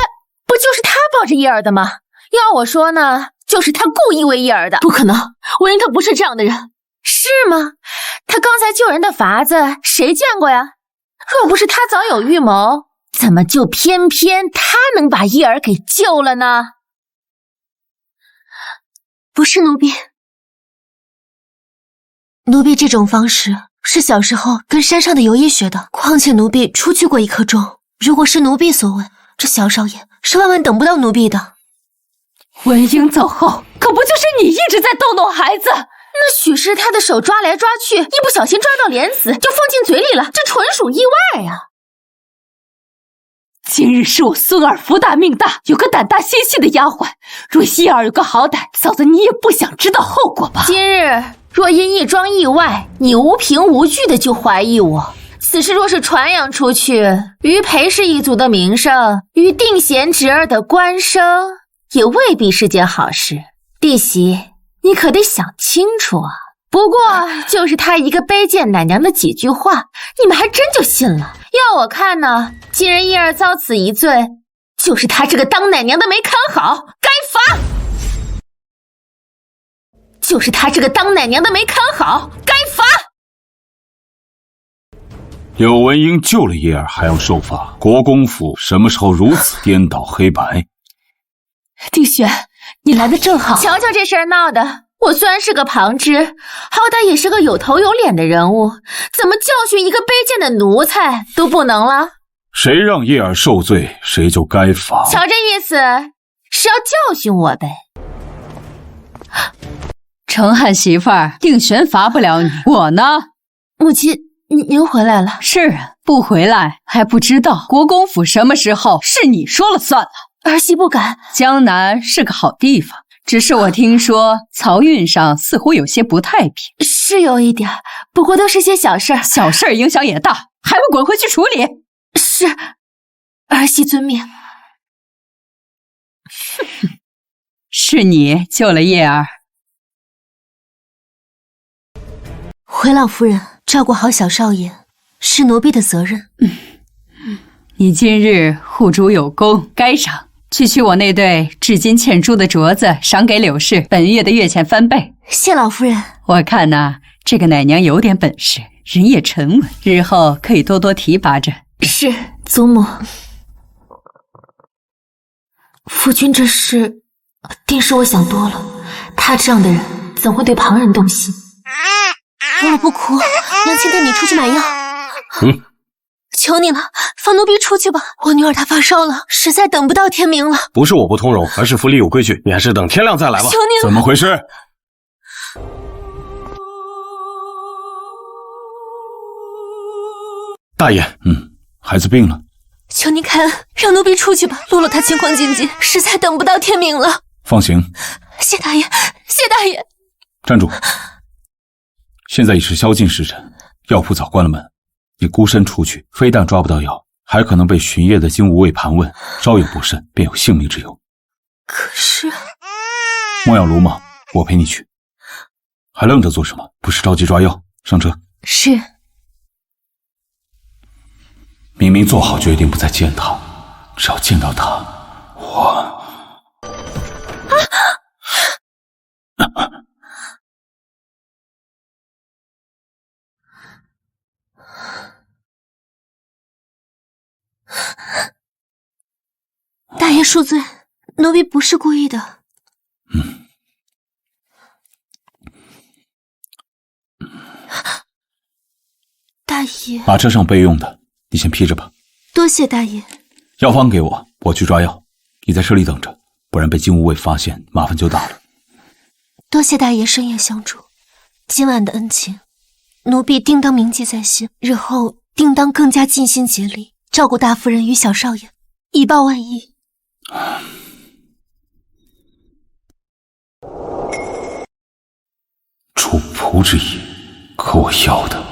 不就是他抱着叶儿的吗？要我说呢，就是他故意喂叶儿的。不可能，文英他不是这样的人。是吗？他刚才救人的法子谁见过呀？若不是他早有预谋，怎么就偏偏他能把叶儿给救了呢？不是奴婢，奴婢这种方式是小时候跟山上的游医学的，况且奴婢出去过一刻钟，如果是奴婢所为，这小少爷是万万等不到奴婢的。文英走后，可不就是你一直在逗弄孩子？那许是他的手抓来抓去，一不小心抓到莲子，就放进嘴里了，这纯属意外呀。今日是我孙儿福大命大，有个胆大心细的丫鬟。若叶儿有个好歹，嫂子你也不想知道后果吧？今日若因一桩意外，你无凭无据的就怀疑我，此事若是传扬出去，于裴氏一族的名声，于定贤侄儿的官声，也未必是件好事。弟媳，你可得想清楚啊，不过就是他一个卑贱奶娘的几句话，你们还真就信了。要我看呢，既然叶儿遭此一罪，就是他这个当奶娘的没看好，该罚。就是他这个当奶娘的没看好，该罚。柳文英救了叶儿还要受罚，国公府什么时候如此颠倒黑白？丁轩，你来的正好。瞧瞧这事儿闹的，我虽然是个旁支，好歹也是个有头有脸的人物，怎么教训一个卑贱的奴才都不能了？谁让叶儿受罪，谁就该罚。瞧这意思，是要教训我呗？程汉媳妇儿，定玄罚不了你，我呢？母亲，您回来了。是啊，不回来还不知道国公府什么时候是你说了算了。儿媳不敢。江南是个好地方，只是我听说漕运上似乎有些不太平。是有一点，不过都是些小事儿。小事儿影响也大，还不滚回去处理？是，儿媳遵命。是你救了叶儿。回老夫人，照顾好小少爷是奴婢的责任。你今日护主有功，该赏。去取我那对至今欠珠的镯子，赏给柳氏，本月的月钱翻倍。谢老夫人。我看呐，这个奶娘有点本事，人也沉稳，日后可以多多提拔着。是，祖母。夫君这事，定是我想多了。他这样的人，怎会对旁人动心？露露不哭，娘亲带你出去买药。求你了，放奴婢出去吧，我女儿她发烧了，实在等不到天明了。不是我不通融，而是府里有规矩，你还是等天亮再来吧。求你了。怎么回事？大爷，孩子病了，求你开恩，让奴婢出去吧。露露她情况紧急，实在等不到天明了。放行。谢大爷，谢大爷。站住！现在已是宵禁时辰，药铺早关了门。你孤身出去，非但抓不到药，还可能被巡夜的金吾卫盘问，稍有不慎，便有性命之忧。可是，莫要鲁莽，我陪你去。还愣着做什么？不是着急抓药？上车。是。明明做好决定不再见他，只要见到他，我……大爷恕罪，奴婢不是故意的。大爷，马车上备用的，你先披着吧。多谢大爷。药方给我，我去抓药，你在这里等着，不然被金吾卫发现，麻烦就大了。多谢大爷深夜相助，今晚的恩情，奴婢定当铭记在心，日后定当更加尽心竭力，照顾大夫人与小少爷，以报万一。主仆之谊，可我要的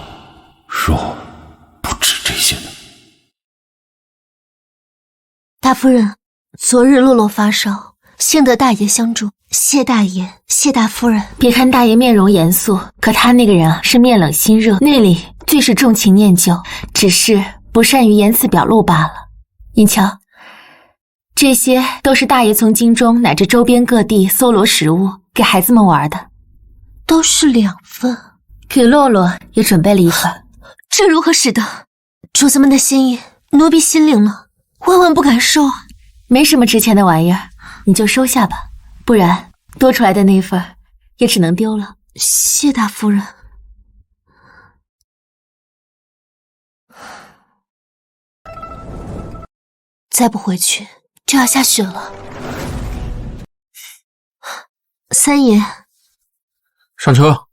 若不止这些呢。大夫人，昨日洛洛发烧，幸得大爷相助，谢大爷，谢大夫人。别看大爷面容严肃，可他那个人啊是面冷心热，内里最是重情念旧，只是不善于言辞表露罢了。您瞧，这些都是大爷从京中乃至周边各地搜罗食物给孩子们玩的，都是2份，给洛洛也准备了1份。这如何使得？主子们的心意，奴婢心领了，万万不敢收啊！没什么值钱的玩意儿，你就收下吧，不然多出来的那份也只能丢了。谢大夫人。再不回去就要下雪了。三爷，上车。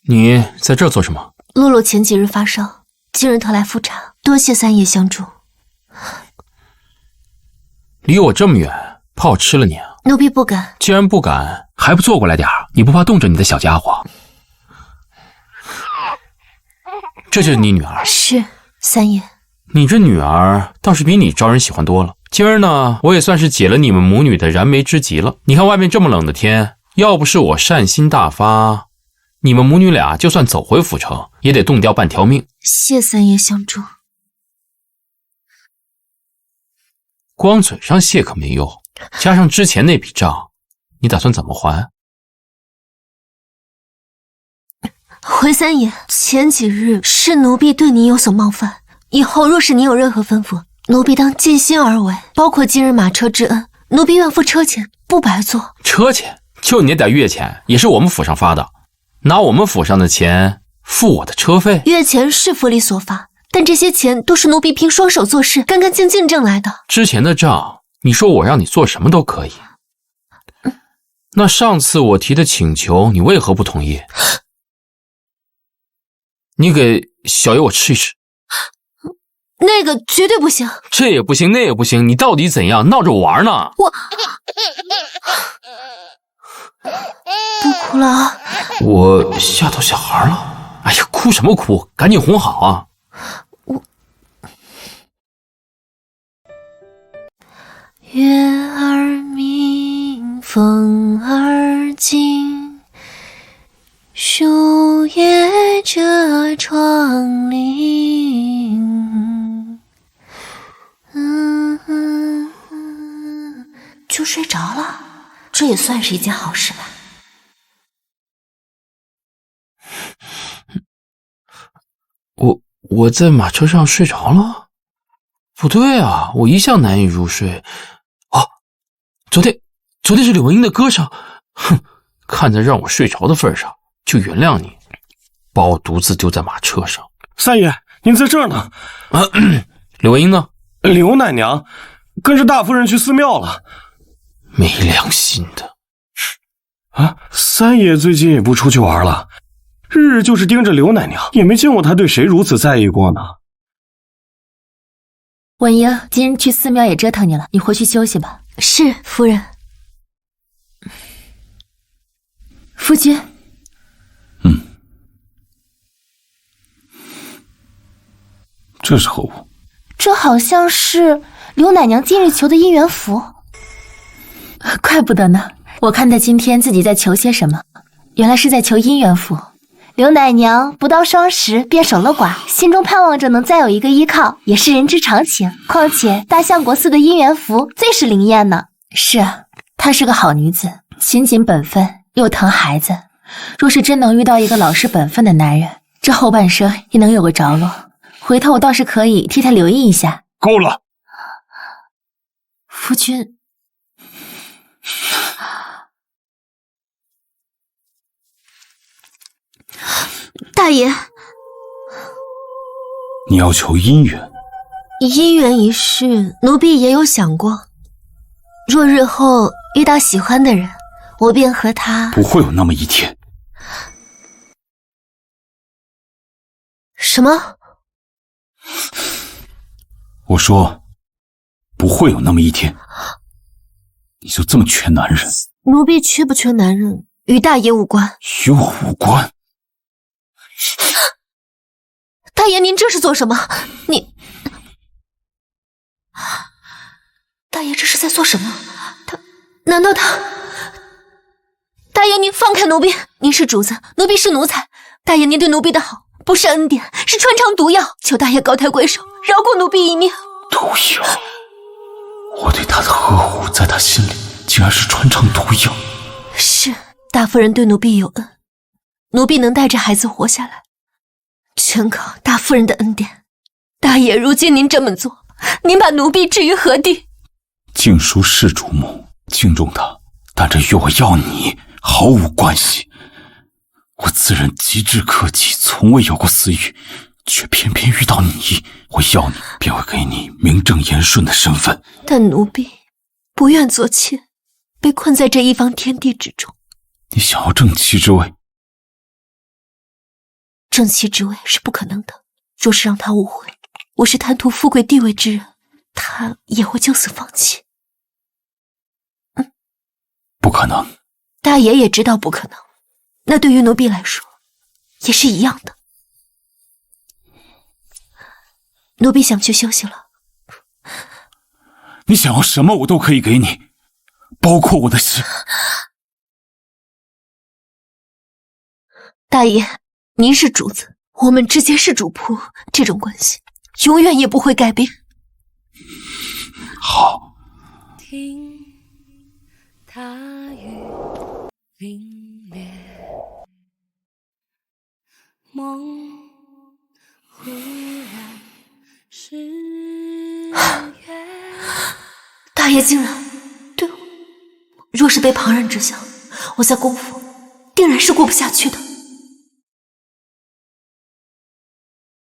你在这儿做什么？洛洛前几日发烧，今日特来复查，多谢三爷相助。离我这么远，怕我吃了你啊？奴婢不敢。既然不敢，还不坐过来点儿？你不怕冻着你的小家伙？这就是你女儿？是，三爷。你这女儿倒是比你招人喜欢多了。今儿呢，我也算是解了你们母女的燃眉之急了。你看外面这么冷的天，要不是我善心大发，你们母女俩就算走回府城，也得冻掉半条命。谢三爷相助。光嘴上谢可没用，加上之前那笔账，你打算怎么还？回三爷，前几日是奴婢对你有所冒犯，以后若是你有任何吩咐，奴婢当尽心而为，包括今日马车之恩，奴婢愿付车钱，不白做。车钱？就你那点月钱，也是我们府上发的，拿我们府上的钱付我的车费？月钱是府里所发，但这些钱都是奴婢凭双手做事，干干净净挣来的。之前的账，你说我让你做什么都可以。那上次我提的请求，你为何不同意？你给小爷我吃一吃。那个绝对不行。这也不行，那也不行，你到底怎样？闹着我玩呢？我不哭了啊！我吓到小孩了。哎呀，哭什么哭？赶紧哄好啊！月儿明，风儿静，树叶遮窗棂。就睡着了，这也算是一件好事吧。我在马车上睡着了？不对啊，我一向难以入睡。哦，昨天是柳文英的歌声。哼，看在让我睡着的份上，就原谅你，把我独自丢在马车上。三爷，您在这儿呢。柳文英呢？柳奶娘跟着大夫人去寺庙了。没良心的。啊，三爷最近也不出去玩了，日日就是盯着柳奶娘，也没见过他对谁如此在意过呢。文英，今日去寺庙也折腾你了，你回去休息吧。是，夫人。夫君。这是何物？这好像是柳奶娘今日求的姻缘符。怪不得呢，我看她今天自己在求些什么，原来是在求姻缘符。柳奶娘不到双十便守了寡，心中盼望着能再有一个依靠，也是人之常情。况且大相国寺的姻缘符最是灵验呢。是啊，她是个好女子，勤谨本分，又疼孩子。若是真能遇到一个老实本分的男人，这后半生也能有个着落。回头我倒是可以替她留意一下。够了，夫君。大爷，你要求姻缘？姻缘一事，奴婢也有想过。若日后遇到喜欢的人，我便和他……不会有那么一天。什么？我说，不会有那么一天。你就这么缺男人？奴婢缺不缺男人，与大爷无关。与我无关。大爷，您这是做什么？大爷这是在做什么？难道他？大爷，您放开奴婢！您是主子，奴婢是奴才。大爷，您对奴婢的好，不是恩典，是穿肠毒药。求大爷高抬贵手，饶过奴婢一命。毒药？我对他的呵护，在他心里竟然是穿肠毒药。是，大夫人对奴婢有恩，奴婢能带着孩子活下来，全靠大夫人的恩典。大爷，如今您这么做，您把奴婢置于何地？敬叔是主母，敬重他，但这与我要你毫无关系。我自认极致克己，从未有过私欲，却偏偏遇到你，我要你便会给你名正言顺的身份。但奴婢不愿做妾，被困在这一方天地之中。你想要正妻之位？正妻之位是不可能的。若是让他误会我是贪图富贵地位之人，他也会就此放弃。不可能。大爷也知道不可能，那对于奴婢来说也是一样的。奴婢想去休息了。你想要什么我都可以给你，包括我的心。大爷，您是主子，我们之间是主仆，这种关系永远也不会改变。好。听大雨凛冽，梦忽然失约。大爷竟然对我，若是被旁人知晓，我在宫府定然是过不下去的。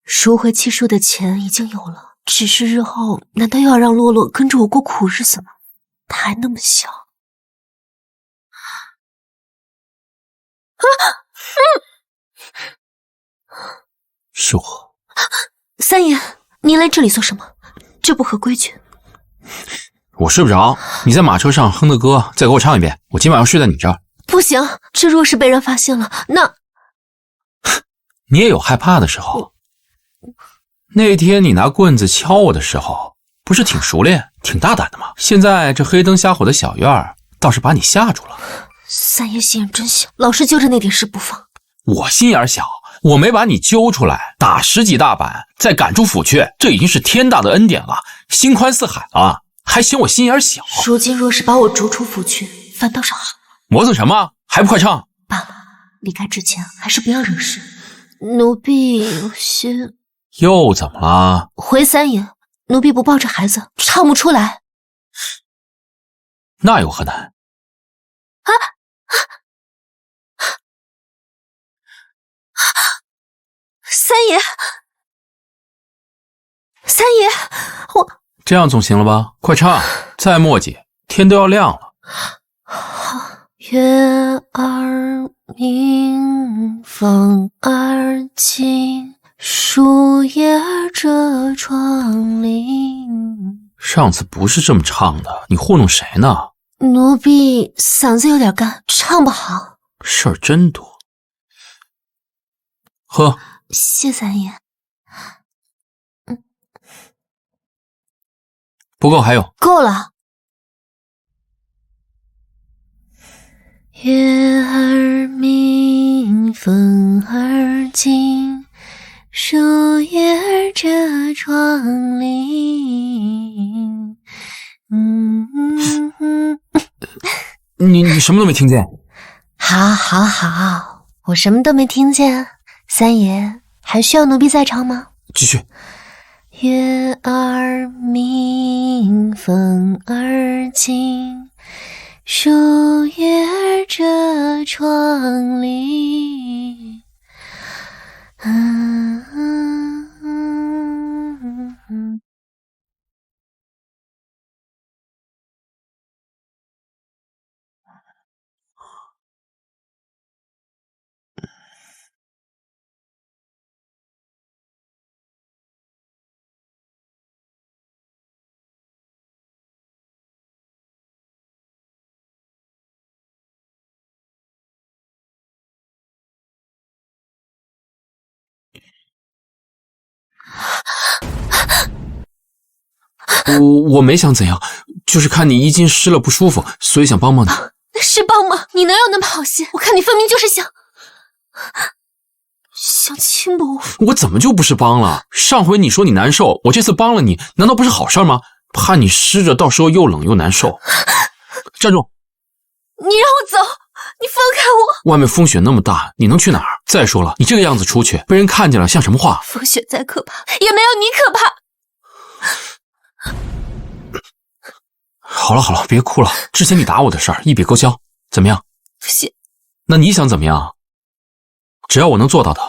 赎回七叔的钱已经有了，只是日后难道又要让洛洛跟着我过苦日子吗？他还那么小。是我。三爷，您来这里做什么？这不合规矩。我睡不着，你在马车上哼的歌再给我唱一遍，我今晚要睡在你这儿。不行，这若是被人发现了，那……你也有害怕的时候。那天你拿棍子敲我的时候，不是挺熟练、挺大胆的吗？现在这黑灯瞎火的小院儿，倒是把你吓住了。三爷心眼真小，老是揪着那点事不放。我心眼小，我没把你揪出来，打10几大板，再赶出府去，这已经是天大的恩典了，心宽似海了，还嫌我心眼小。如今若是把我逐出府去，反倒是好。磨蹭什么？还不快唱！罢了，离开之前还是不要惹事。奴婢有些……又怎么了？回三爷，奴婢不抱着孩子唱不出来。那有何难？三爷，三爷，我这样总行了吧？快唱，再磨叽，天都要亮了。月儿明，风儿轻，树叶遮窗棂。上次不是这么唱的，你糊弄谁呢？奴婢嗓子有点干，唱不好。事儿真多。喝。谢三爷。不够还有。够了。月儿明，风儿轻，树叶遮窗棂。你什么都没听见？好，我什么都没听见。三爷，还需要奴婢再唱吗？继续。月儿明，风儿轻，树叶遮窗棂。我没想怎样，就是看你衣襟湿了不舒服，所以想帮帮你。是帮吗？你哪有那么好心？我看你分明就是想轻薄我。我怎么就不是帮了？上回你说你难受，我这次帮了你，难道不是好事吗？怕你湿着，到时候又冷又难受。站住！你让我走！你放开我！外面风雪那么大，你能去哪儿？再说了，你这个样子出去，被人看见了，像什么话？风雪再可怕，也没有你可怕。好了，别哭了。之前你打我的事儿一笔勾销，怎么样？不行。那你想怎么样？只要我能做到的。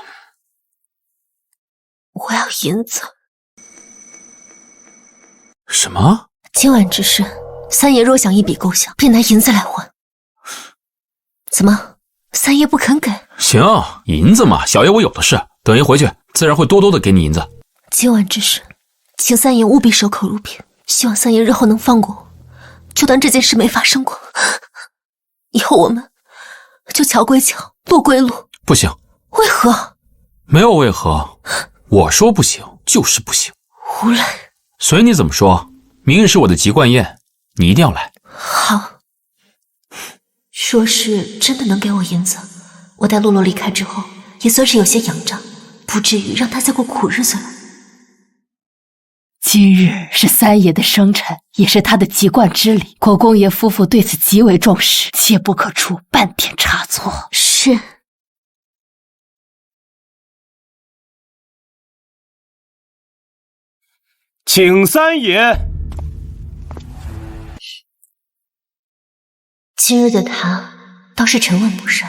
我要银子。什么？今晚之事，三爷若想一笔勾销，便拿银子来还。怎么，三爷不肯给？行，银子嘛，小爷我有的是。等爷回去，自然会多多的给你银子。今晚之事，请三爷务必守口如瓶。希望三爷日后能放过我，就当这件事没发生过。以后我们就桥归桥，路归路。不行。为何？没有为何，我说不行就是不行。胡来。随你怎么说，明日是我的籍贯宴，你一定要来。好。若是真的能给我银子，我带洛洛离开之后，也算是有些仰仗，不至于让他再过苦日子了。今日是三爷的生辰，也是他的籍贯之礼，国公爷夫妇对此极为重视，切不可出半点差错。是。请三爷。今日的他倒是沉稳不少。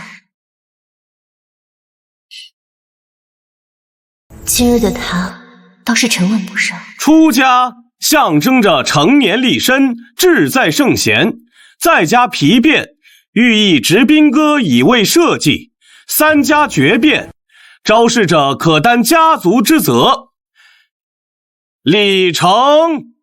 出家象征着成年立身，志在圣贤，再加皮变，寓意执兵戈以为社稷，三家绝变，昭示着可担家族之责。礼成。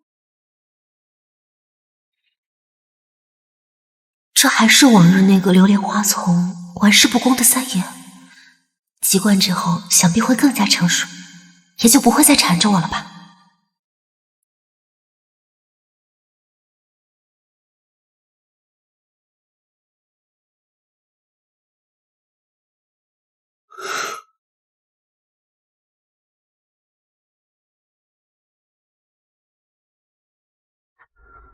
这还是往日那个流连花丛、玩世不恭的三爷。籍贯之后，想必会更加成熟，也就不会再缠着我了吧。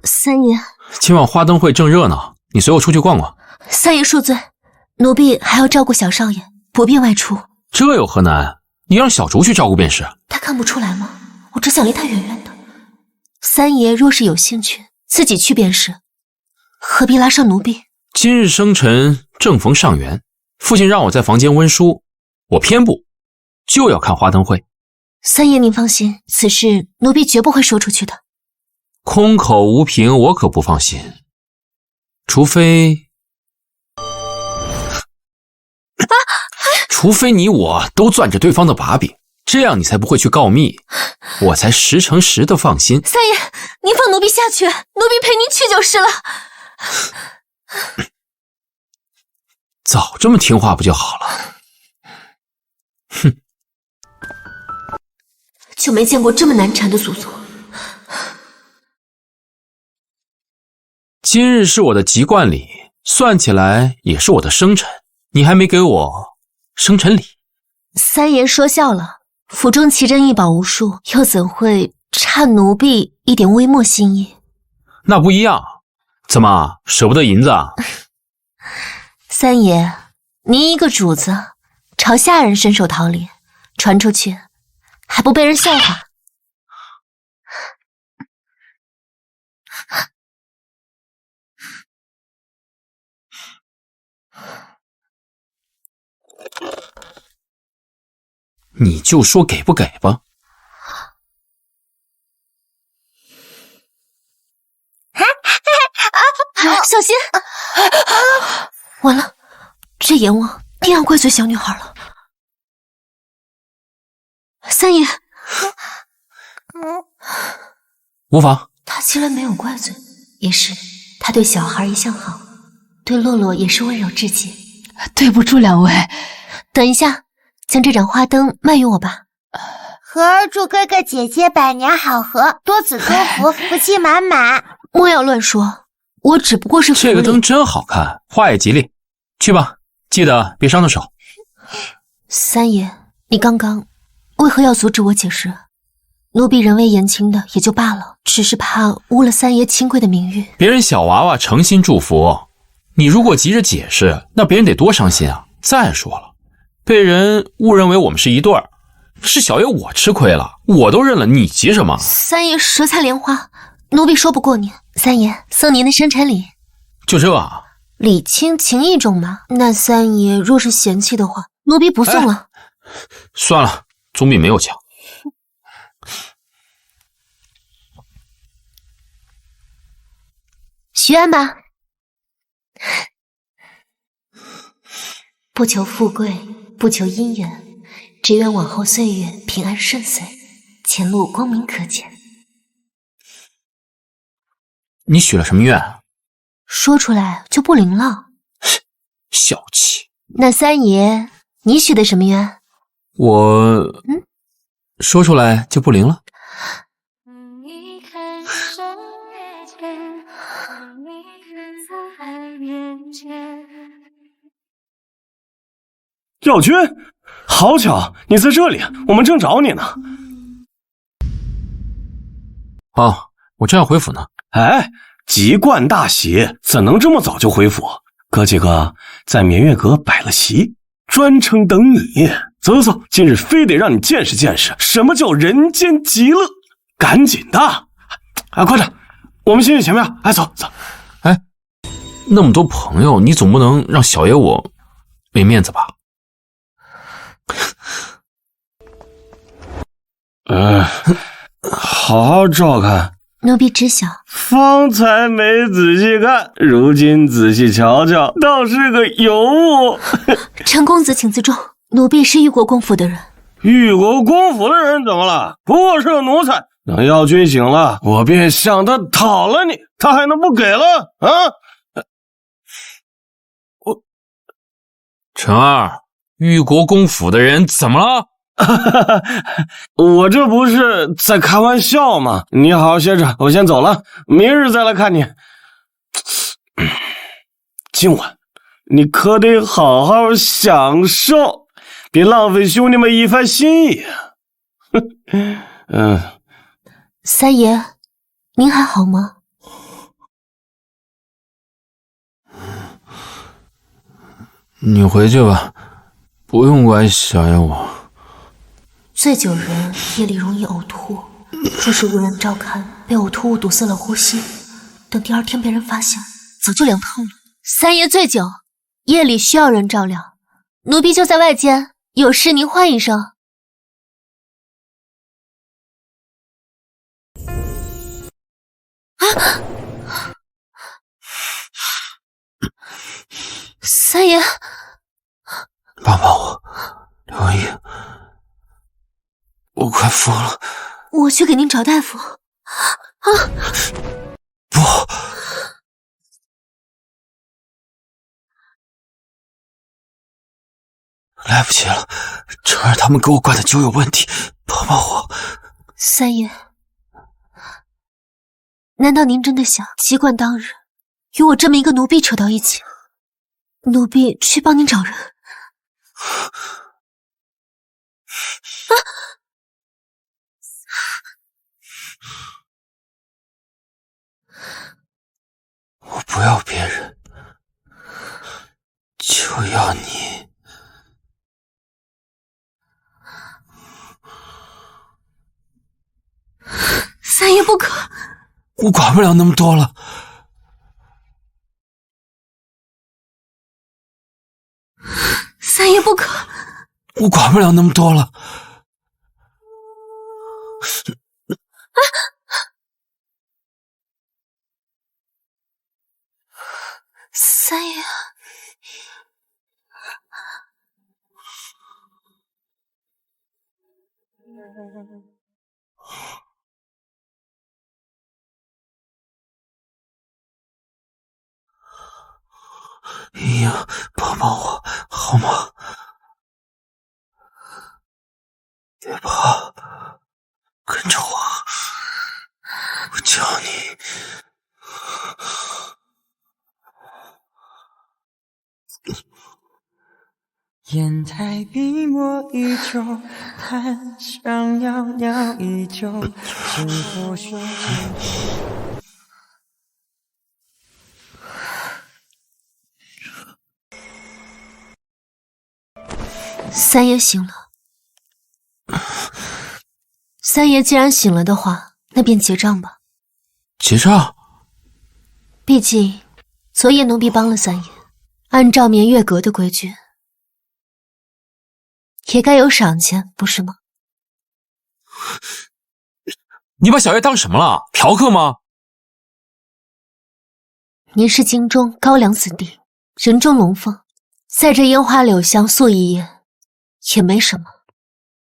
三爷，今晚花灯会正热闹，你随我出去逛逛。三爷恕罪，奴婢还要照顾小少爷，不便外出。这有何难？你让小竹去照顾便是。他看不出来吗？我只想离他远远的。三爷若是有兴趣，自己去便是，何必拉上奴婢？今日生辰正逢上元，父亲让我在房间温书，我偏不，就要看花灯会。三爷您放心，此事奴婢绝不会说出去的。空口无凭，我可不放心。除非你我都攥着对方的把柄，这样你才不会去告密，我才10成10的放心。三爷，您放奴婢下去，奴婢陪您去就是了。早这么听话不就好了？哼，就没见过这么难缠的祖宗。今日是我的籍贯礼，算起来也是我的生辰，你还没给我生辰礼。三爷说笑了，府中奇珍异宝无数，又怎会差奴婢一点微末心意？那不一样，怎么舍不得银子啊？三爷，您一个主子，朝下人伸手讨礼，传出去还不被人笑话？你就说给不给吧。小心！完了，这阎王定要怪罪小女孩了。三爷，无妨。他既然没有怪罪，也是他对小孩一向好，对洛洛也是温柔至极。对不住两位，等一下，将这盏花灯卖与我吧。和儿祝哥哥姐姐百年好合，多子多福，福气满满。莫要乱说，我只不过是这个灯真好看，花也吉利。去吧，记得别伤到手。三爷，你刚刚为何要阻止我解释？奴婢人微言轻的也就罢了，只是怕污了三爷清贵的名誉。别人小娃娃诚心祝福，你如果急着解释，那别人得多伤心啊！再说了，被人误认为我们是一对儿，是小爷我吃亏了，我都认了，你急什么？三爷舌灿莲花，奴婢说不过您。三爷送您的生辰礼。就这啊？礼轻情意重嘛。那三爷若是嫌弃的话，奴婢不送了。算了，总比没有强。许愿吧。不求富贵，不求姻缘，只愿往后岁月平安顺遂，前路光明可见。你许了什么愿？说出来就不灵了。小气。那三爷，你许的什么愿？说出来就不灵了。你看上耀君，好巧，你在这里，我们正找你呢。哦，我正要回府呢。哎，吉冠大喜，怎能这么早就回府？哥几个在绵月阁摆了席，专程等你。走走走，今日非得让你见识见识什么叫人间极乐。赶紧的，哎，快点，我们先去前面。哎，走走。哎，那么多朋友，你总不能让小爷我没面子吧？好好照看。奴婢知晓。方才没仔细看，如今仔细瞧瞧，倒是个尤物。陈公子请自重，奴婢是玉国公府的人。玉国公府的人怎么了？不过是个奴才。等耀君醒了，我便向他讨了你，他还能不给了啊？陈儿，玉国公府的人怎么了？我这不是在开玩笑吗？你好好歇着，我先走了，明日再来看你。今晚你可得好好享受，别浪费兄弟们一番心意。三爷，您还好吗？你回去吧，不用管小爷我。醉酒人夜里容易呕吐，若是无人照看，被呕吐物堵塞了呼吸，等第二天被人发现，早就凉透了。三爷醉酒，夜里需要人照料，奴婢就在外间，有事您唤一声。三爷，帮帮我，刘文义，我快疯了。我去给您找大夫。不，来不及了，晨儿他们给我灌的酒有问题，帮帮我。三爷，难道您真的想吉冠当日与我这么一个奴婢扯到一起？奴婢去帮您找人。我不要别人，就要你。三爷不可，我管不了那么多了。三爷不可，我管不了那么多了。三爷，姨娘，帮帮我好吗？别怕，跟着我，我教你。烟台笔墨依旧，檀香袅袅依旧，轻拂胸襟。三爷醒了。三爷既然醒了的话，那便结账吧。结账？毕竟昨夜奴婢帮了三爷，按照绵月阁的规矩，也该有赏钱，不是吗？你把小爷当什么了？嫖客吗？您是京中高粱子弟，人中龙凤，在这烟花柳巷宿一夜也没什么。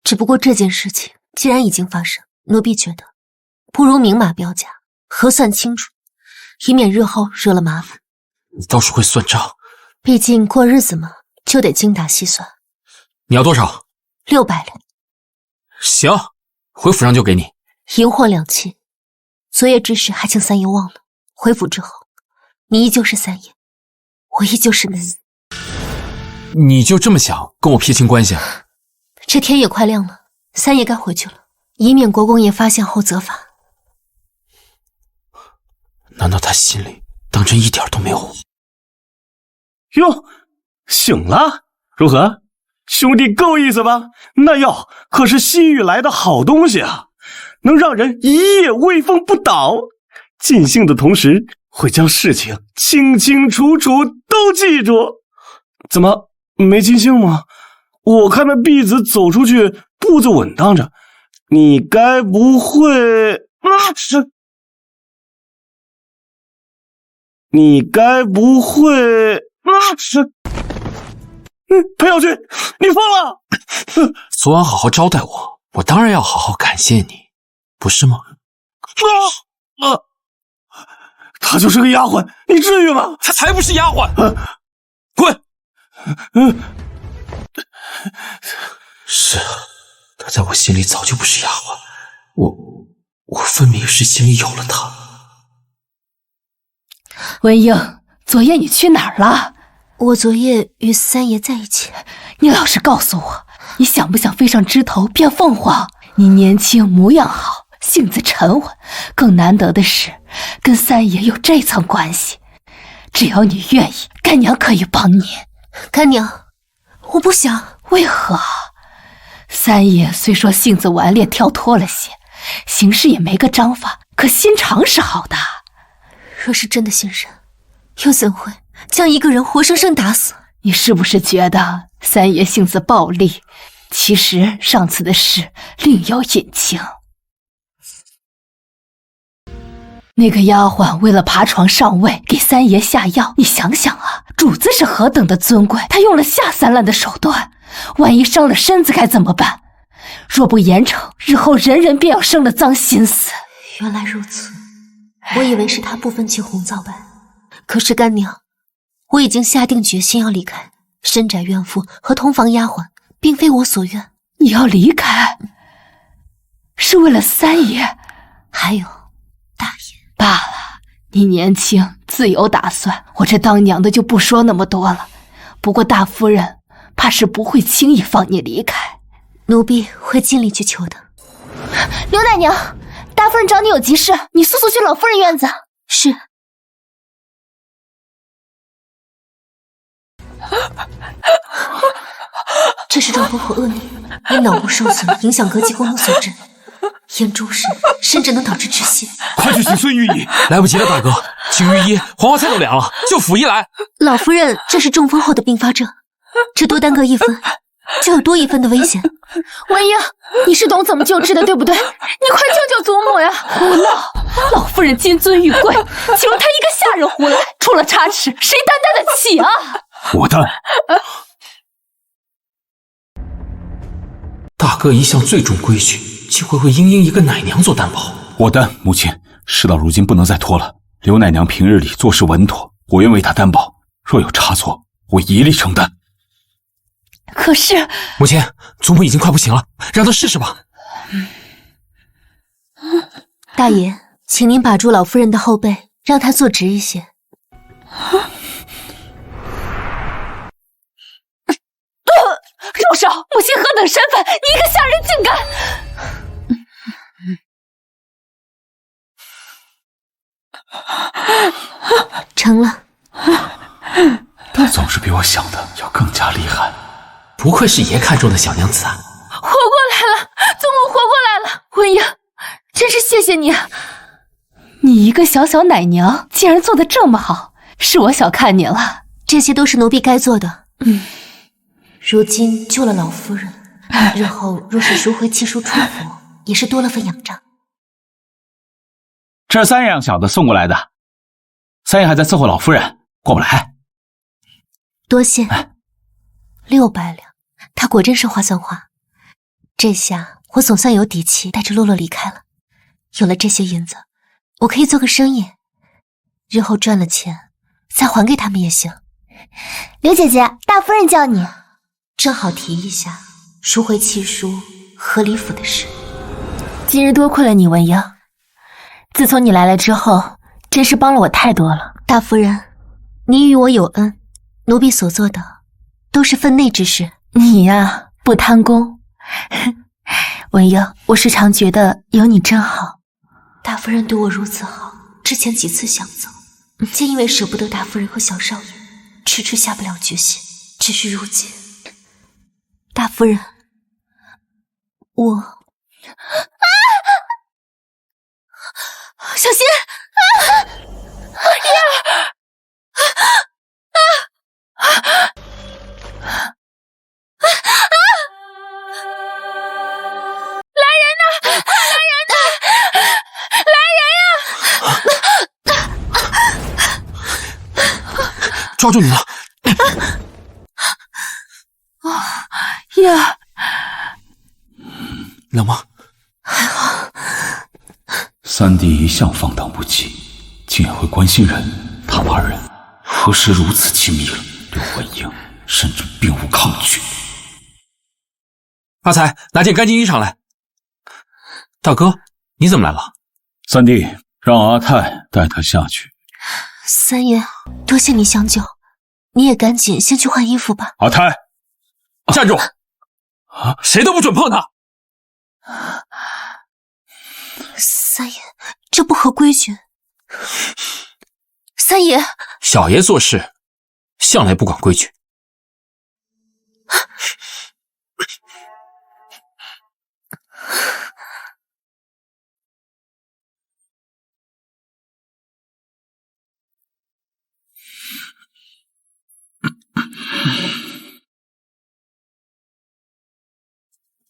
只不过这件事情既然已经发生，奴婢觉得不如明码标价，核算清楚，以免日后惹了麻烦。你倒是会算账。毕竟过日子嘛，就得精打细算。你要多少？600两。行，回府上就给你。银货2期。昨夜之事还请三爷忘了。回府之后，你依旧是三爷，我依旧是男。你就这么想跟我撇清关系啊？这天也快亮了，三爷该回去了，以免国公爷发现后责罚。难道他心里当真一点都没有我？哟，醒了？如何？兄弟够意思吧？那药可是西域来的好东西啊，能让人一夜威风不倒。尽兴的同时，会将事情清清楚楚都记住。怎么没尽兴吗？我看那婢子走出去步子稳当着，你该不会你该不会裴小军，你疯了！昨晚好好招待我，我当然要好好感谢你，不是吗？她就是个丫鬟，你至于吗？她才不是丫鬟！滚！是啊，她在我心里早就不是丫鬟，我分明是心里有了她。文英，昨夜你去哪儿了？我昨夜与三爷在一起。你老实告诉我，你想不想飞上枝头变凤凰？你年轻模样好，性子沉稳，更难得的是跟三爷有这层关系。只要你愿意，干娘可以帮你。干娘，我不想。为何？三爷虽说性子顽劣跳脱了些，行事也没个章法，可心肠是好的。若是真的信任，又怎会将一个人活生生打死？你是不是觉得三爷性子暴戾？其实上次的事另有隐情。那个丫鬟为了爬床上位，给三爷下药。你想想啊，主子是何等的尊贵，她用了下三滥的手段，万一伤了身子该怎么办？若不严惩，日后人人便要生了脏心思。原来如此，我以为是她不分青红皂白。可是干娘，我已经下定决心要离开深宅怨妇和通房丫鬟，并非我所愿。你要离开，是为了三爷，还有大爷。罢了，你年轻，自有打算。我这当娘的就不说那么多了。不过大夫人怕是不会轻易放你离开，奴婢会尽力去求的。刘奶娘，大夫人找你有急事，你速速去老夫人院子。是。这是状婆婆恶逆，因脑部受损影响膈肌功能所致，严重时甚至能导致窒息。快去请孙御医！来不及了，大哥，请御医，黄花菜都凉了，就府医来。老夫人这是中风后的并发症，这多耽搁1分，就有多1分的危险。文英，你是懂怎么救治的，对不对？你快救救祖母呀！胡闹！老夫人金尊玉贵，岂容她一个下人胡来？出了差池，谁担待得起啊？我担。大哥一向最重规矩，竟会为英英一个奶娘做担保。我担，母亲，事到如今不能再拖了。刘奶娘平日里做事稳妥，我愿为她担保，若有差错，我一力承担。可是，母亲，祖母已经快不行了，让她试试吧。大爷，请您把住老夫人的后背，让她坐直一些。住手！母亲何等身份，你一个下人竟敢……成了。她总是比我想的要更加厉害。不愧是爷看中的小娘子啊！活过来了，祖母活过来了。文英，真是谢谢你。你一个小小奶娘，竟然做得这么好，是我小看你了。这些都是奴婢该做的。如今救了老夫人，日后若是赎回契书出府，也是多了份仰仗。这是三爷让小的送过来的，三爷还在伺候老夫人，过不来。多谢，600两，他果真是话算话。这下我总算有底气带着洛洛离开了。有了这些银子，我可以做个生意，日后赚了钱再还给他们也行。刘姐姐，大夫人叫你。正好提一下赎回契书和李府的事。今日多亏了你，文英。自从你来了之后，真是帮了我太多了。大夫人，你与我有恩，奴婢所做的都是分内之事。你呀，不贪功。文英，我时常觉得有你真好。大夫人对我如此好，之前几次想走，皆因为舍不得大夫人和小少爷，迟迟下不了决心。只是如今，大夫人，我……小心！抓住你了！呀，冷吗？还好。三弟一向放荡不羁，竟也会关心人，他们二人何时如此亲密了？刘文英甚至并无抗拒。阿才，拿件干净衣裳来。大哥，你怎么来了？三弟，让阿泰带他下去。三爷，多谢你相救，你也赶紧先去换衣服吧。阿泰，站住！谁都不准碰他！三爷，这不合规矩。三爷，小爷做事向来不管规矩。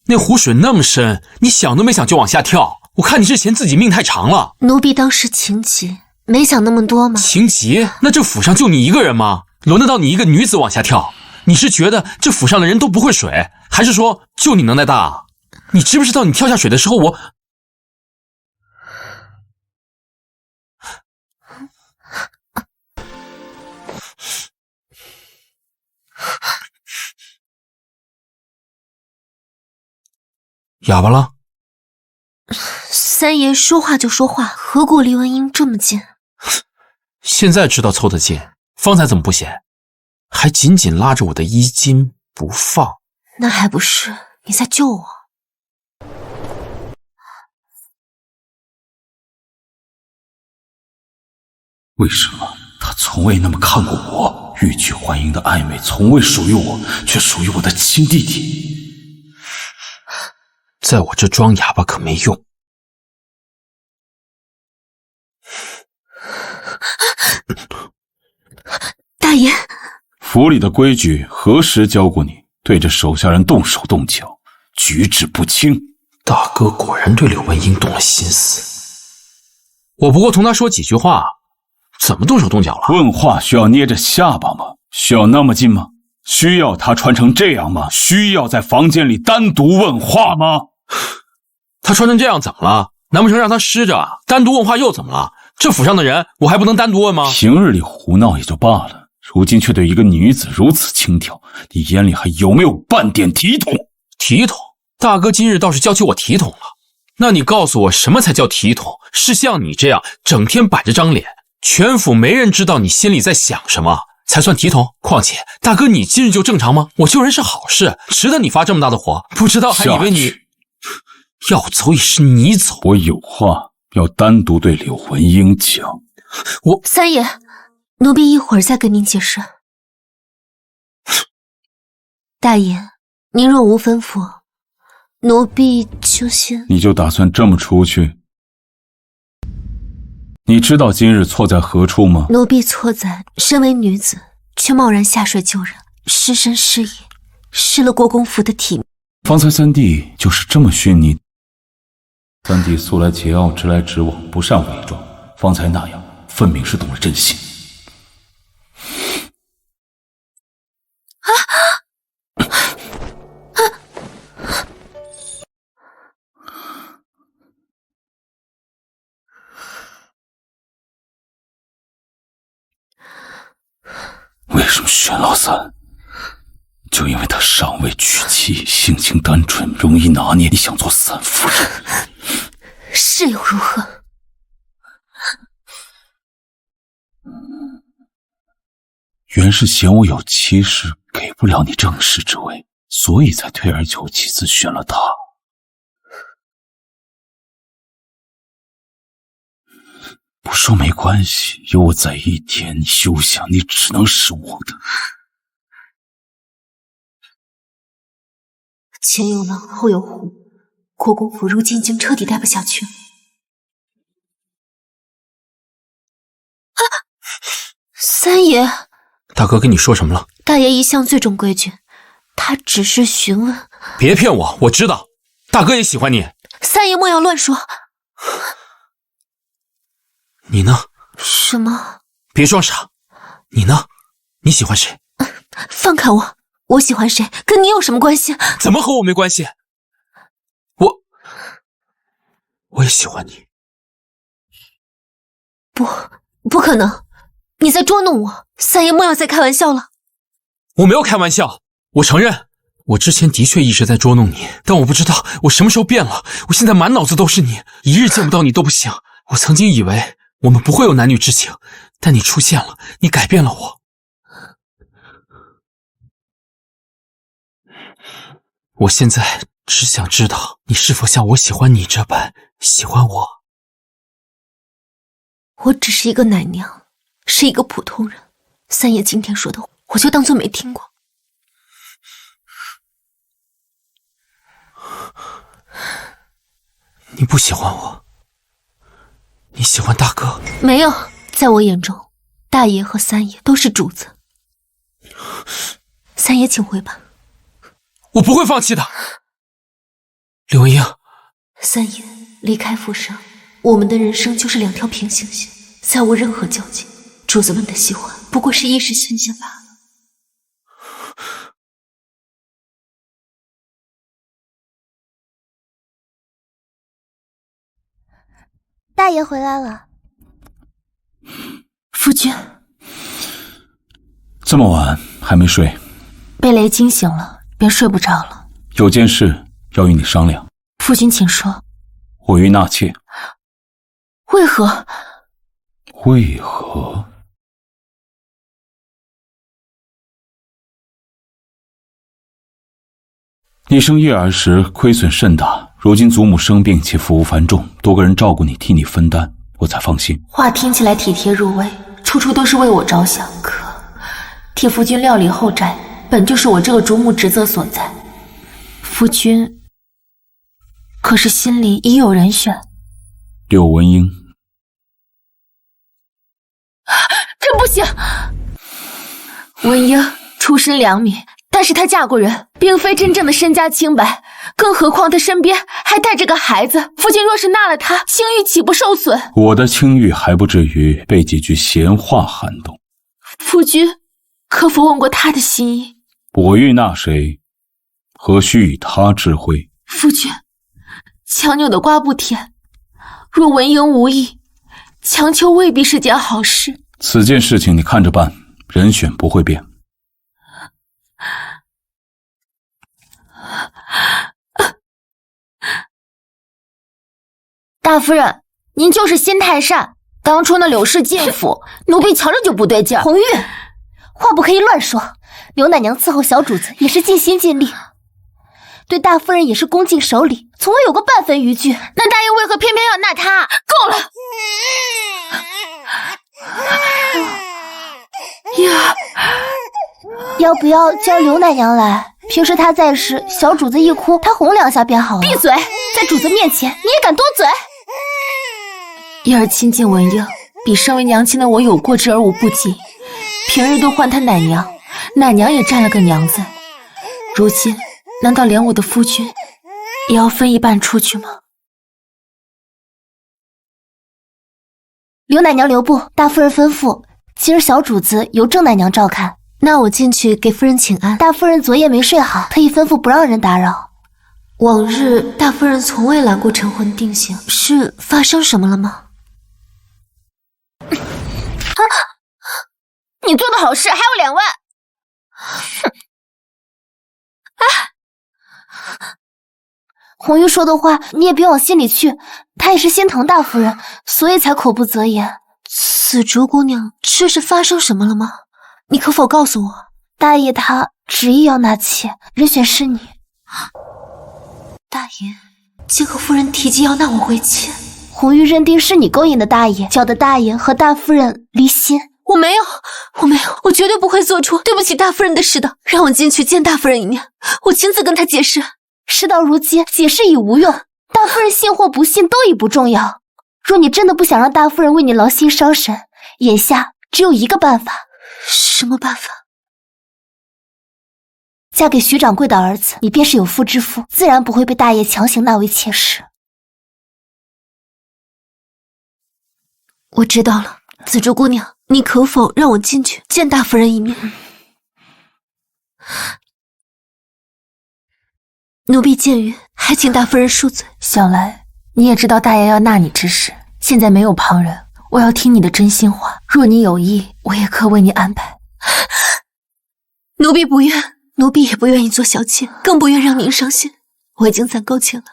那湖水那么深，你想都没想就往下跳，我看你是嫌自己命太长了。奴婢当时情急，没想那么多嘛。情急？那这府上就你一个人吗？轮得到你一个女子往下跳？你是觉得这府上的人都不会水，还是说就你能耐大？你知不知道你跳下水的时候我……哑巴了？三爷说话就说话，何故离文英这么近？现在知道凑得近，方才怎么不显？还紧紧拉着我的衣襟不放。那还不是你在救我？为什么他从未那么看过我？欲拒还迎的暧昧从未属于我，却属于我的亲弟弟。在我这装哑巴可没用。大爷，府里的规矩何时教过你对着手下人动手动脚，举止不清？大哥果然对柳文英动了心思。我不过同他说几句话，怎么动手动脚了？问话需要捏着下巴吗？需要那么近吗？需要他穿成这样吗？需要在房间里单独问话吗？他穿成这样怎么了？难不成让他湿着单独问话又怎么了？这府上的人我还不能单独问吗？平日里胡闹也就罢了，如今却对一个女子如此轻佻，你眼里还有没有半点体统？体统？大哥今日倒是教起我体统了。那你告诉我，什么才叫体统？是像你这样整天摆着张脸，全府没人知道你心里在想什么，才算体统？况且大哥你今日就正常吗？我救人是好事，值得你发这么大的火？不知道还以为你要走也是你走。我有话要单独对柳文英讲。三爷，奴婢一会儿再跟您解释。大爷，您若无吩咐，奴婢就先……你就打算这么出去？你知道今日错在何处吗？奴婢错在身为女子，却贸然下水救人，失身失义，失了国公府的体面。方才三弟就是这么训你。三弟素来桀骜，直来直往，不善伪装，方才那样分明是动了真心。为什么选老三？就因为他尚未娶妻，性情单纯，容易拿捏。你想做三夫人，是又如何？原是嫌我有妻室，给不了你正室之位，所以才退而求其次选了他。不说没关系，有我在一天，你休想，你只能是我的。前有狼，后有虎，国公府如今已经彻底待不下去了。啊！三爷，大哥跟你说什么了？大爷一向最重规矩，他只是询问。别骗我，我知道，大哥也喜欢你。三爷莫要乱说。你呢？什么？别装傻。你呢？你喜欢谁？放开我！我喜欢谁，跟你有什么关系？怎么和我没关系？我也喜欢你。不可能！你在捉弄我，三爷莫要再开玩笑了。我没有开玩笑，我承认，我之前的确一直在捉弄你，但我不知道我什么时候变了。我现在满脑子都是你，一日见不到你都不行。我曾经以为我们不会有男女之情，但你出现了，你改变了我。我现在只想知道，你是否像我喜欢你这般喜欢我？我只是一个奶娘，是一个普通人。三爷今天说的话，我就当做没听过。你不喜欢我，你喜欢大哥？没有，在我眼中，大爷和三爷都是主子。三爷请回吧。我不会放弃的，柳文英。三爷离开府上，我们的人生就是两条平行线，再无任何交集。主子们的喜欢不过是一时新鲜罢了。大爷回来了。夫君，这么晚还没睡？被雷惊醒了，便睡不着了。有件事要与你商量。夫君请说。我欲纳妾。为何？为何？你生叶儿时亏损甚大，如今祖母生病且腹无繁重，多个人照顾你，替你分担，我才放心。话听起来体贴入微，处处都是为我着想，可替夫君料理后宅，本就是我这个主母职责所在。夫君可是心里已有人选？柳文英。这不行！文英出身良民，但是她嫁过人，并非真正的身家清白，更何况她身边还带着个孩子。父亲若是纳了她，清誉岂不受损？我的清誉还不至于被几句闲话撼动。夫君可否问过他的心意？我欲纳谁，何须与他知会？夫君，强扭的瓜不甜，若文英无意，强求未必是件好事。此件事情你看着办，人选不会变。大夫人，您就是心太善。当初那柳氏进府，奴婢瞧着就不对劲儿。红玉，话不可以乱说。刘奶娘伺候小主子也是尽心尽力，对大夫人也是恭敬守礼，从未有过半分逾矩。那大爷为何偏偏要纳她？够了！呀，要不要叫刘奶娘来？平时她在时，小主子一哭，她哄两下便好了。闭嘴！在主子面前，你也敢多嘴？叶儿亲近文英，比身为娘亲的我有过之而无不及。平日都唤她奶娘，奶娘也占了个娘字。如今，难道连我的夫君也要分一半出去吗？刘奶娘留步，大夫人吩咐，今儿小主子由郑奶娘照看。那我进去给夫人请安。大夫人昨夜没睡好，特意吩咐不让人打扰。往日大夫人从未拦过晨昏定省，是发生什么了吗？啊！你做的好事还有2万。哼！红玉说的话你也别往心里去，她也是心疼大夫人，所以才口不择言。此竹姑娘这是发生什么了吗？你可否告诉我？大爷他执意要纳妾，人选是你。大爷竟和夫人提及要纳我为妾。红玉认定是你勾引的大爷，搅得大爷和大夫人离心。我没有，我绝对不会做出对不起大夫人的事的。让我进去见大夫人一面，我亲自跟她解释。事到如今，解释已无用，大夫人信或不信都已不重要。若你真的不想让大夫人为你劳心伤神，眼下只有一个办法。什么办法？嫁给徐掌柜的儿子，你便是有妇之夫，自然不会被大爷强行纳为妾室。我知道了，紫竹姑娘，你可否让我进去见大夫人一面？奴婢僭越，还请大夫人恕罪。想来你也知道大爷要纳你之事，现在没有旁人，我要听你的真心话。若你有意，我也可为你安排。奴婢不愿，奴婢也不愿意做小妾，更不愿让您伤心。我已经攒够钱了，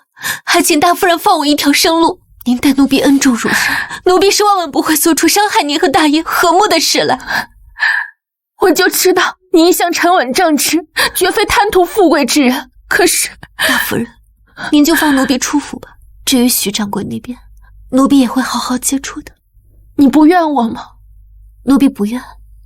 还请大夫人放我一条生路。您待奴婢恩重如山，奴婢是万万不会做出伤害您和大爷和睦的事来。我就知道你一向沉稳正直，绝非贪图富贵之人。可是大夫人，您就放奴婢出府吧。至于徐掌柜那边，奴婢也会好好接触的。你不怨我吗？奴婢不怨，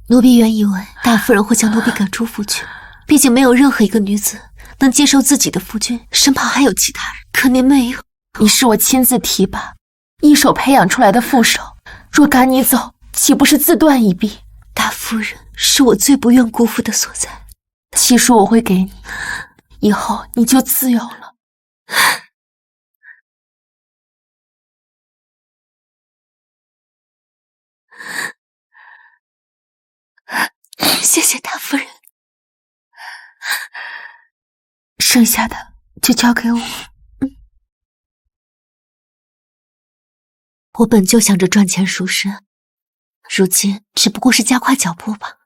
奴婢原以为大夫人会将奴婢赶出府去，毕竟没有任何一个女子能接受自己的夫君身旁还有其他人，可您没有。你是我亲自提拔，一手培养出来的副手，若赶你走，岂不是自断一臂？大夫人是我最不愿辜负的所在。契书我会给你，以后你就自由了。谢谢大夫人，剩下的就交给我。我本就想着赚钱赎身，如今只不过是加快脚步吧。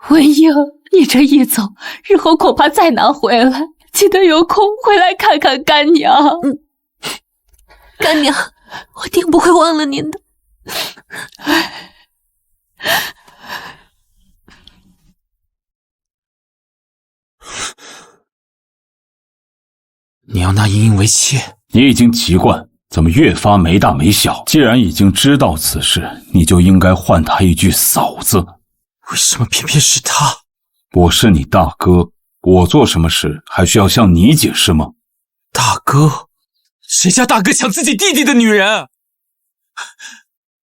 文英，你这一走，日后恐怕再难回来，记得有空回来看看干娘。干娘，我定不会忘了您的。你要纳茵茵为妾？你已经习惯，怎么越发没大没小？既然已经知道此事，你就应该唤他一句嫂子。为什么偏偏是他？我是你大哥，我做什么事还需要向你解释吗？大哥？谁家大哥抢自己弟弟的女人？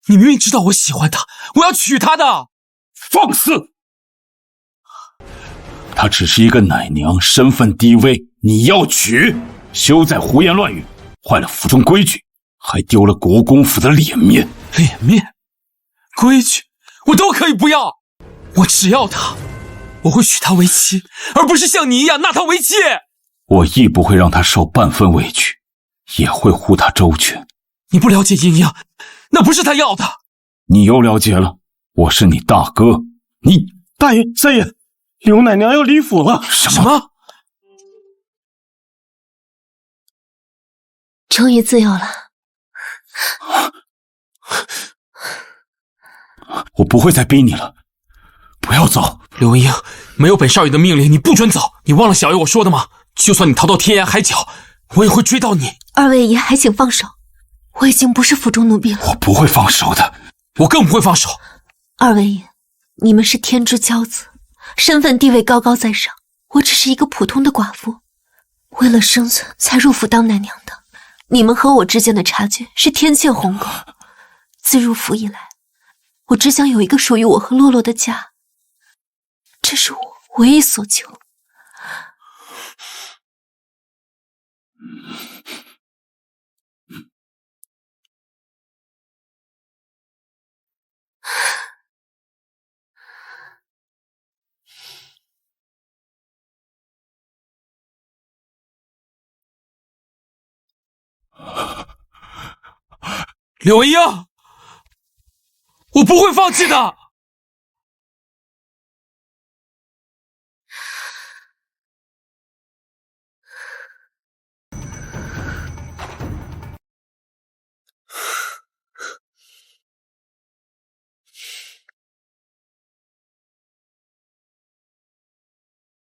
你明明知道我喜欢她，我要娶她的。放肆！她只是一个奶娘，身份低微，你要娶，休再胡言乱语，坏了府中规矩，还丢了国公府的脸面。脸面？规矩？我都可以不要，我只要她，我会娶她为妻，而不是像你一样纳她为妾。我亦不会让她受半分委屈，也会护她周全。你不了解茵茵，那不是她要的。你又了解了，我是你大哥，你大爷三爷，刘奶娘要离府了。什么？终于自由了。我不会再逼你了，不要走。刘文英，没有本少爷的命令，你不准走。你忘了小爷我说的吗？就算你逃到天涯海角，我也会追到你。二位爷，还请放手，我已经不是府中奴婢了。我不会放手的，我更不会放手。二位爷，你们是天之骄子，身份地位高高在上，我只是一个普通的寡妇，为了生存才入府当奶娘的。你们和我之间的差距是天堑鸿沟。自入府以来，我只想有一个属于我和洛洛的家，这是我唯一所求。刘文英，我不会放弃的。